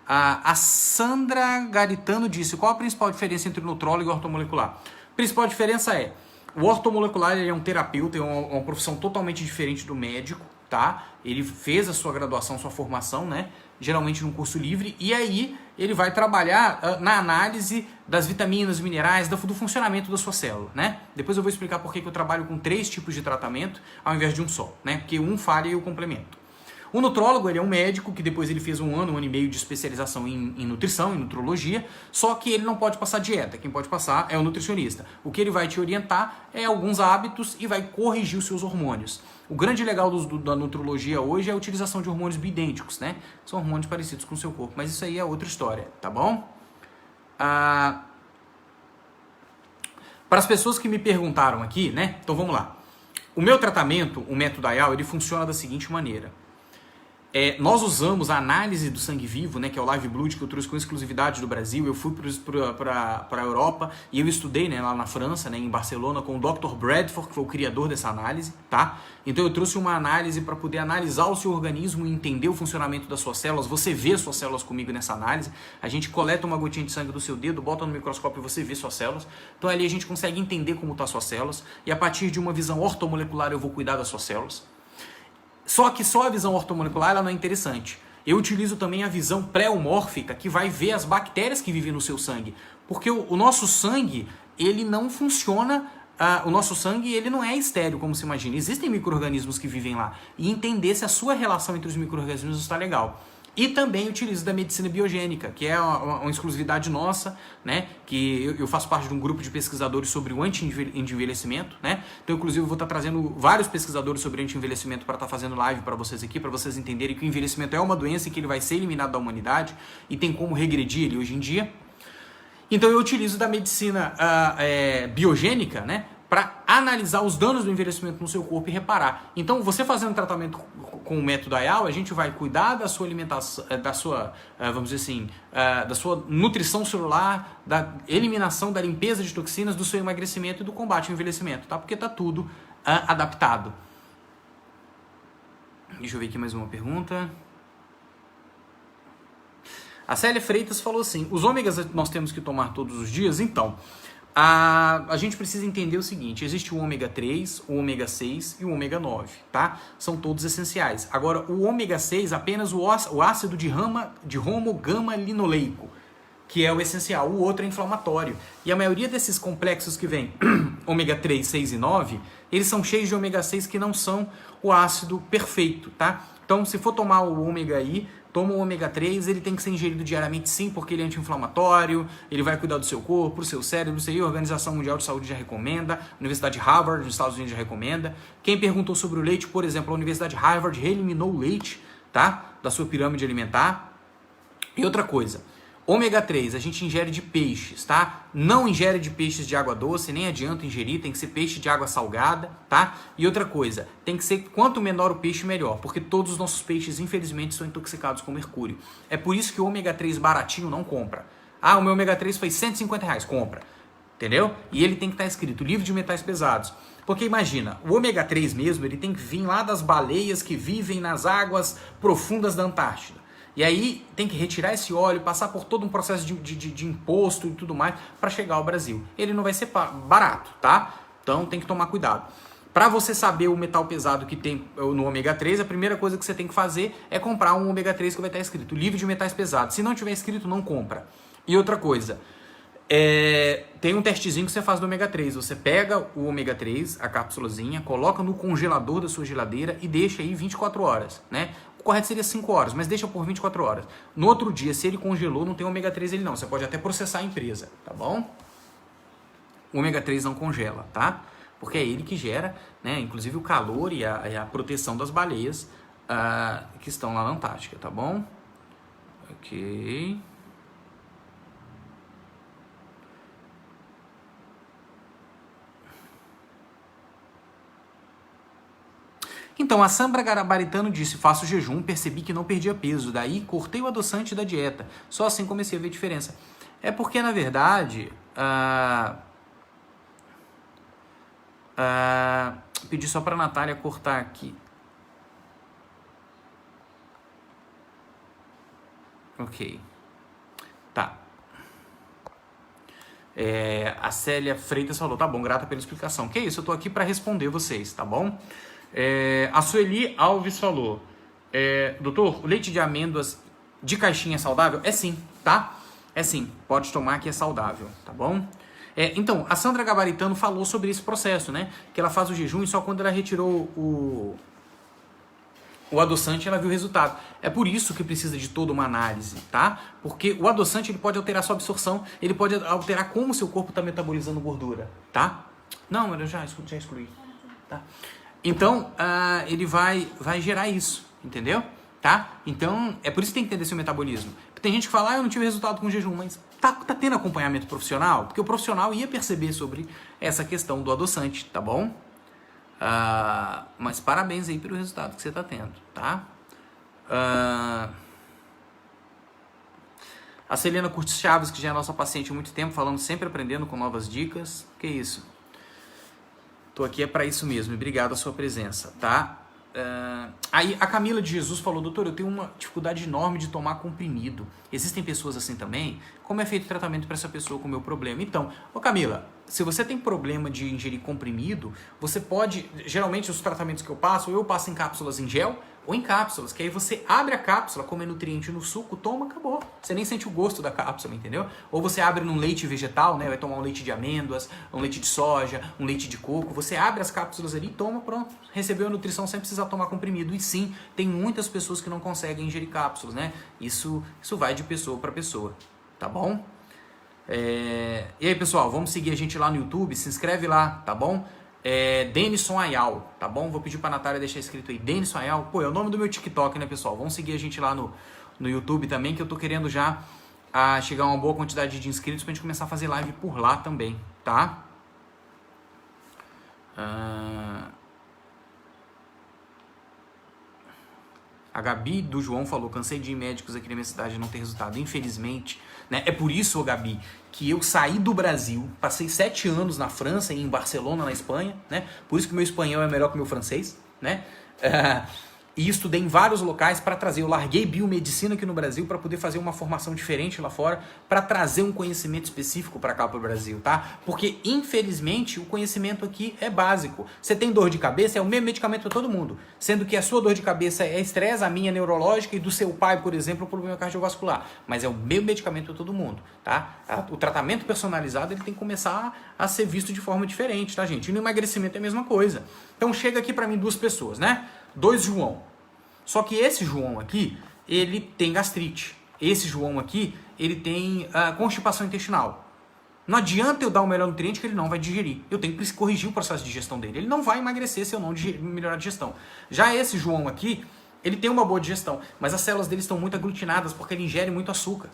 A Sandra Garitano disse: qual a principal diferença entre o nutrólogo e o ortomolecular? A principal diferença é, o ortomolecular ele é um terapeuta, é uma profissão totalmente diferente do médico, tá? Ele fez a sua graduação, sua formação, né? Geralmente num curso livre, e aí ele vai trabalhar na análise das vitaminas, minerais, do funcionamento da sua célula, né? Depois eu vou explicar por que eu trabalho com 3 tipos de tratamento ao invés de um só, né? Porque um falha e eu complemento. O nutrólogo, ele é um médico que depois ele fez 1 ano, 1 ano e meio de especialização em nutrição, em nutrologia, só que ele não pode passar dieta, quem pode passar é o nutricionista. O que ele vai te orientar é alguns hábitos e vai corrigir os seus hormônios. O grande legal da nutrologia hoje é a utilização de hormônios bioidênticos, né? São hormônios parecidos com o seu corpo, mas isso aí é outra história, tá bom? Para as pessoas que me perguntaram aqui, né? Então vamos lá. O meu tratamento, o método IAL, ele funciona da seguinte maneira. Nós usamos a análise do sangue vivo, né, que é o Live Blood, que eu trouxe com exclusividade do Brasil. Eu fui para a Europa e eu estudei, né, lá na França, né, em Barcelona, com o Dr. Bradford, que foi o criador dessa análise, tá? Então eu trouxe uma análise para poder analisar o seu organismo e entender o funcionamento das suas células. Você vê suas células comigo nessa análise. A gente coleta uma gotinha de sangue do seu dedo, bota no microscópio e você vê suas células. Então ali a gente consegue entender como estão as suas células e a partir de uma visão ortomolecular eu vou cuidar das suas células. Só que só a visão ortomolecular ela não é interessante. Eu utilizo também a visão pré-homórfica, que vai ver as bactérias que vivem no seu sangue. Porque o nosso sangue, ele não funciona, o nosso sangue ele não é estéril, como se imagina. Existem micro-organismos que vivem lá. E entender se a sua relação entre os micro-organismos está legal. E também utilizo da medicina biogênica, que é uma exclusividade nossa, né? Que eu faço parte de um grupo de pesquisadores sobre o anti-envelhecimento, né? Então, inclusive, eu vou estar trazendo vários pesquisadores sobre anti-envelhecimento para estar fazendo live para vocês aqui, para vocês entenderem que o envelhecimento é uma doença e que ele vai ser eliminado da humanidade e tem como regredir ele hoje em dia. Então, eu utilizo da medicina biogênica, né? Para analisar os danos do envelhecimento no seu corpo e reparar. Então, você fazendo tratamento com o método IAL, a gente vai cuidar da sua alimentação, da sua, vamos dizer assim, da sua nutrição celular, da eliminação, da limpeza de toxinas, do seu emagrecimento e do combate ao envelhecimento, tá? Porque tá tudo adaptado. Deixa eu ver aqui mais uma pergunta. A Célia Freitas falou assim: os ômegas nós temos que tomar todos os dias? Então, A gente precisa entender o seguinte, existe o ômega 3, o ômega 6 e o ômega 9, tá? São todos essenciais. Agora, o ômega 6, apenas o ácido de homo-gama-linoleico, que é o essencial, o outro é inflamatório. E a maioria desses complexos que vem, ômega 3, 6 e 9, eles são cheios de ômega 6 que não são o ácido perfeito, tá? Então, se for tomar o ômega I, toma o ômega 3, ele tem que ser ingerido diariamente sim, porque ele é anti-inflamatório, ele vai cuidar do seu corpo, do seu cérebro, isso aí a Organização Mundial de Saúde já recomenda, a Universidade de Harvard, nos Estados Unidos, já recomenda. Quem perguntou sobre o leite, por exemplo, a Universidade de Harvard eliminou o leite, tá? Da sua pirâmide alimentar. E outra coisa, ômega 3 a gente ingere de peixes, tá? Não ingere de peixes de água doce, nem adianta ingerir, tem que ser peixe de água salgada, tá? E outra coisa, tem que ser quanto menor o peixe, melhor, porque todos os nossos peixes, infelizmente, são intoxicados com mercúrio. É por isso que o ômega 3 baratinho não compra. Ah, o meu ômega 3 foi R$150, compra. Entendeu? E ele tem que estar escrito, livre de metais pesados. Porque imagina, o ômega 3 mesmo, ele tem que vir lá das baleias que vivem nas águas profundas da Antártida. E aí tem que retirar esse óleo, passar por todo um processo de imposto e tudo mais para chegar ao Brasil. Ele não vai ser barato, tá? Então tem que tomar cuidado. Para você saber o metal pesado que tem no ômega 3, a primeira coisa que você tem que fazer é comprar um ômega 3 que vai estar escrito livre de metais pesados. Se não tiver escrito, não compra. E outra coisa, tem um testezinho que você faz do ômega 3. Você pega o ômega 3, a cápsulazinha, coloca no congelador da sua geladeira e deixa aí 24 horas, né? O correto seria 5 horas, mas deixa por 24 horas. No outro dia, se ele congelou, não tem ômega 3 ele não. Você pode até processar a empresa, tá bom? O ômega 3 não congela, tá? Porque é ele que gera, né, inclusive o calor e a proteção das baleias que estão lá na Antártica, tá bom? Ok. Então, a Sambra Garabaritano disse, faço jejum, percebi que não perdia peso, daí cortei o adoçante da dieta, só assim comecei a ver diferença. É porque, na verdade, pedi só para a Natália cortar aqui. Ok. Tá. A Célia Freitas falou, tá bom, grata pela explicação. Que isso, eu tô aqui para responder vocês, tá bom? A Sueli Alves falou, doutor, o leite de amêndoas de caixinha é saudável? É sim, tá? É sim, pode tomar que é saudável, tá bom? Então, a Sandra Gabaritano falou sobre esse processo, né? Que ela faz o jejum e só quando ela retirou o adoçante ela viu o resultado. É por isso que precisa de toda uma análise, tá? Porque o adoçante ele pode alterar sua absorção, ele pode alterar como o seu corpo está metabolizando gordura, tá? Não, eu já excluí, tá? Então, ele vai gerar isso, entendeu? Tá? Então, é por isso que tem que entender seu metabolismo. Tem gente que fala, eu não tive resultado com jejum, mas tá tendo acompanhamento profissional? Porque o profissional ia perceber sobre essa questão do adoçante, tá bom? Mas parabéns aí pelo resultado que você tá tendo, tá? A Celina Curtis Chaves, que já é nossa paciente há muito tempo, falando sempre aprendendo com novas dicas. Que isso? Tô aqui para isso mesmo, e obrigado a sua presença, tá? Aí a Camila de Jesus falou, doutor, eu tenho uma dificuldade enorme de tomar comprimido. Existem pessoas assim também? Como é feito o tratamento para essa pessoa com o meu problema? Então, Camila, se você tem problema de ingerir comprimido, você pode, geralmente os tratamentos que eu passo em cápsulas em gel ou em cápsulas, que aí você abre a cápsula, come nutriente no suco, toma, acabou. Você nem sente o gosto da cápsula, entendeu? Ou você abre num leite vegetal, né? Vai tomar um leite de amêndoas, um leite de soja, um leite de coco. Você abre as cápsulas ali, toma, pronto. Recebeu a nutrição sem precisar tomar comprimido. E sim, tem muitas pessoas que não conseguem ingerir cápsulas, né? Isso vai de pessoa para pessoa, tá bom? E aí, pessoal, vamos seguir a gente lá no YouTube, se inscreve lá, tá bom? Denison Ayal, tá bom? Vou pedir pra Natália deixar escrito aí, Denison Ayal. Pô, é o nome do meu TikTok, né, pessoal? Vamos seguir a gente lá no YouTube também, que eu tô querendo já chegar a uma boa quantidade de inscritos pra gente começar a fazer live por lá também, tá? A Gabi do João falou, cansei de ir médicos aqui na minha cidade e não ter resultado, infelizmente, né? É por isso, Gabi, que eu saí do Brasil, passei 7 anos na França e em Barcelona, na Espanha, né? Por isso que o meu espanhol é melhor que o meu francês, né? e estudei em vários locais para trazer. Eu larguei biomedicina aqui no Brasil para poder fazer uma formação diferente lá fora, para trazer um conhecimento específico para cá para o Brasil, tá? Porque, infelizmente, o conhecimento aqui é básico. Você tem dor de cabeça, é o mesmo medicamento para todo mundo. Sendo que a sua dor de cabeça é estresse, a minha é neurológica e do seu pai, por exemplo, é um problema cardiovascular. Mas é o mesmo medicamento para todo mundo, tá? O tratamento personalizado ele tem que começar a ser visto de forma diferente, tá, gente? E no emagrecimento é a mesma coisa. Então, chega aqui para mim 2 pessoas, né? 2 João. Só que esse João aqui, ele tem gastrite. Esse João aqui, ele tem constipação intestinal. Não adianta eu dar o melhor nutriente que ele não vai digerir. Eu tenho que corrigir o processo de digestão dele. Ele não vai emagrecer se eu não melhorar a digestão. Já esse João aqui, ele tem uma boa digestão, mas as células dele estão muito aglutinadas porque ele ingere muito açúcar.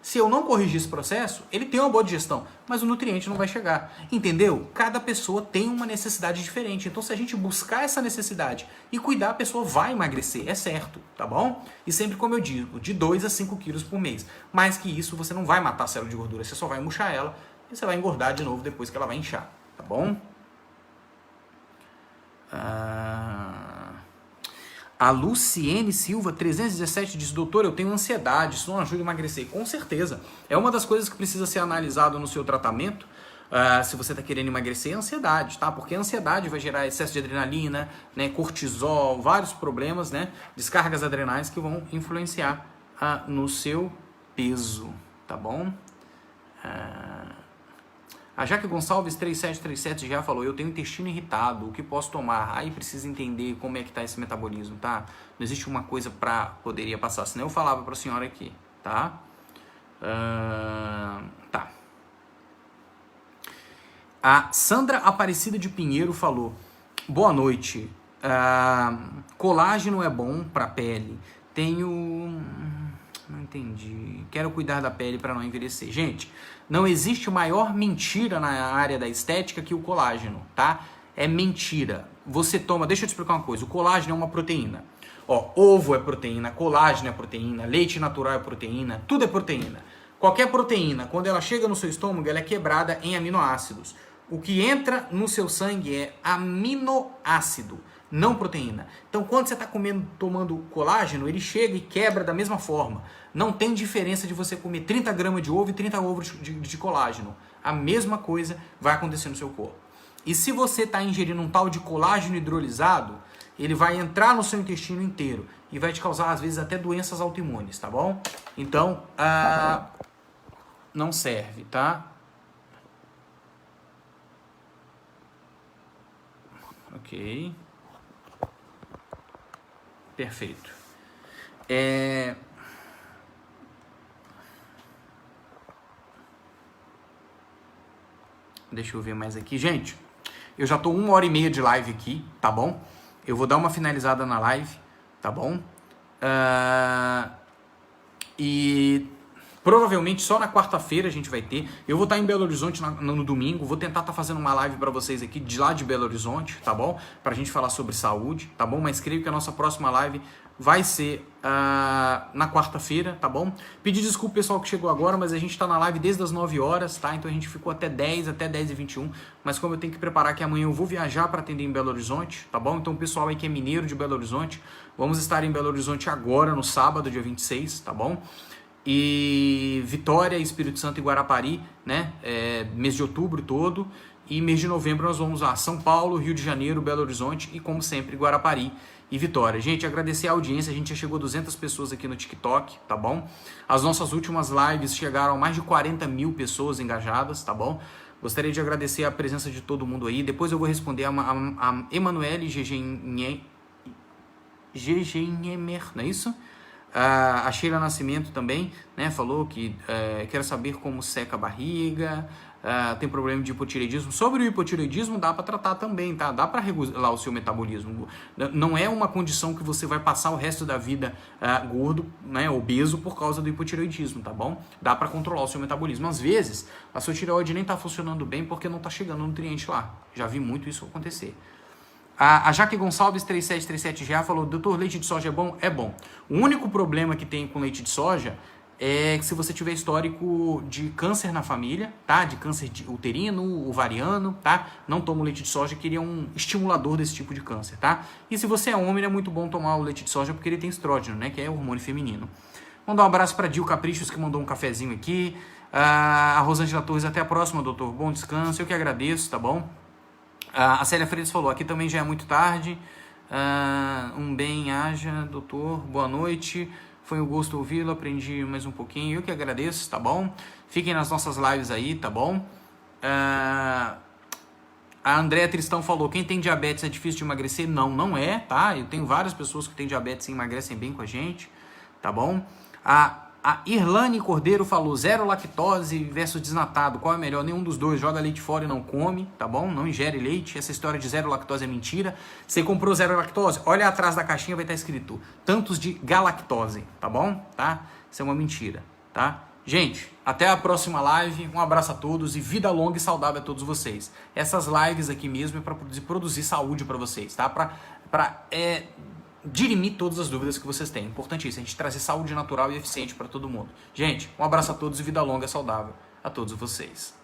Se eu não corrigir esse processo, ele tem uma boa digestão, mas o nutriente não vai chegar. Entendeu? Cada pessoa tem uma necessidade diferente. Então, se a gente buscar essa necessidade e cuidar, a pessoa vai emagrecer. É certo, tá bom? E sempre, como eu digo, de 2 a 5 quilos por mês. Mais que isso, você não vai matar a célula de gordura. Você só vai murchar ela e você vai engordar de novo depois que ela vai inchar. Tá bom? A Luciene Silva, 317, diz: doutor, eu tenho ansiedade, isso não ajuda a emagrecer. Com certeza. É uma das coisas que precisa ser analisado no seu tratamento, se você está querendo emagrecer, é a ansiedade, tá? Porque a ansiedade vai gerar excesso de adrenalina, né, cortisol, vários problemas, né, descargas adrenais que vão influenciar no seu peso, tá bom? A Jaque Gonçalves 3737 já falou: eu tenho intestino irritado, o que posso tomar? Aí precisa entender como é que está esse metabolismo, tá? Não existe uma coisa para poderia passar, senão eu falava para a senhora aqui, tá? Tá. A Sandra Aparecida de Pinheiro falou: boa noite, colágeno é bom para a pele, não entendi. Quero cuidar da pele para não envelhecer. Gente, não existe maior mentira na área da estética que o colágeno, tá? É mentira. Você toma... Deixa eu te explicar uma coisa. O colágeno é uma proteína. Ó, ovo é proteína, colágeno é proteína, leite natural é proteína, tudo é proteína. Qualquer proteína, quando ela chega no seu estômago, ela é quebrada em aminoácidos. O que entra no seu sangue é aminoácido, não proteína. Então, quando você está tomando colágeno, ele chega e quebra da mesma forma. Não tem diferença de você comer 30 gramas de ovo e 30 ovos de colágeno. A mesma coisa vai acontecer no seu corpo. E se você está ingerindo um tal de colágeno hidrolisado, ele vai entrar no seu intestino inteiro e vai te causar, às vezes, até doenças autoimunes, tá bom? Então, não serve, tá? Ok. Perfeito. Deixa eu ver mais aqui. Gente, eu já tô 1h30 de live aqui, tá bom? Eu vou dar uma finalizada na live, tá bom? E provavelmente só na quarta-feira a gente vai ter. Eu vou estar em Belo Horizonte no domingo. Vou tentar estar fazendo uma live para vocês aqui de lá de Belo Horizonte, tá bom? Pra gente falar sobre saúde, tá bom? Mas creio que a nossa próxima live vai ser na quarta-feira, tá bom? Pedir desculpa pessoal que chegou agora, mas a gente tá na live desde as 9 horas, tá? Então a gente ficou até 10h21. Mas como eu tenho que preparar que amanhã eu vou viajar para atender em Belo Horizonte, tá bom? Então o pessoal aí que é mineiro de Belo Horizonte, vamos estar em Belo Horizonte agora, no sábado, dia 26, tá bom? E Vitória, Espírito Santo e Guarapari, né? Mês de outubro todo. E mês de novembro nós vamos a São Paulo, Rio de Janeiro, Belo Horizonte e, como sempre, Guarapari e Vitória. Gente, agradecer a audiência. A gente já chegou a 200 pessoas aqui no TikTok, tá bom? As nossas últimas lives chegaram a mais de 40 mil pessoas engajadas, tá bom? Gostaria de agradecer a presença de todo mundo aí. Depois eu vou responder a Emanuele GG, não é isso? A Sheila Nascimento também, né, falou que quer saber como seca a barriga, tem problema de hipotireoidismo. Sobre o hipotireoidismo dá para tratar também, tá? Dá para regular o seu metabolismo. Não é uma condição que você vai passar o resto da vida gordo, né, obeso por causa do hipotireoidismo, tá bom? Dá para controlar o seu metabolismo. Às vezes, a sua tireoide nem tá funcionando bem porque não tá chegando nutriente lá. Já vi muito isso acontecer. A Jaque Gonçalves 3737 já falou: doutor, leite de soja é bom? É bom. O único problema que tem com leite de soja é que se você tiver histórico de câncer na família, tá? De câncer uterino, ovariano, tá? Não toma o leite de soja, que ele é um estimulador desse tipo de câncer, tá? E se você é homem, é muito bom tomar o leite de soja porque ele tem estrógeno, né? Que é o hormônio feminino. Mandar um abraço para Dil Caprichos, que mandou um cafezinho aqui. A Rosângela Torres, até a próxima, doutor. Bom descanso, eu que agradeço, tá bom? A Célia Freitas falou, aqui também já é muito tarde. Um bem-aja, doutor. Boa noite. Foi um gosto ouvi-lo, aprendi mais um pouquinho. Eu que agradeço, tá bom? Fiquem nas nossas lives aí, tá bom? A Andréa Tristão falou, quem tem diabetes é difícil de emagrecer? Não, não é, tá? Eu tenho várias pessoas que têm diabetes e emagrecem bem com a gente, tá bom? A Irlane Cordeiro falou, zero lactose versus desnatado, qual é melhor? Nenhum dos dois, joga leite fora e não come, tá bom? Não ingere leite, essa história de zero lactose é mentira. Você comprou zero lactose? Olha atrás da caixinha, vai estar escrito tantos de galactose, tá bom? Tá? Isso é uma mentira, tá? Gente, até a próxima live, um abraço a todos e vida longa e saudável a todos vocês. Essas lives aqui mesmo é para produzir saúde para vocês, tá? Para dirimir todas as dúvidas que vocês têm. Importantíssimo, a gente trazer saúde natural e eficiente para todo mundo. Gente, um abraço a todos e vida longa e saudável a todos vocês.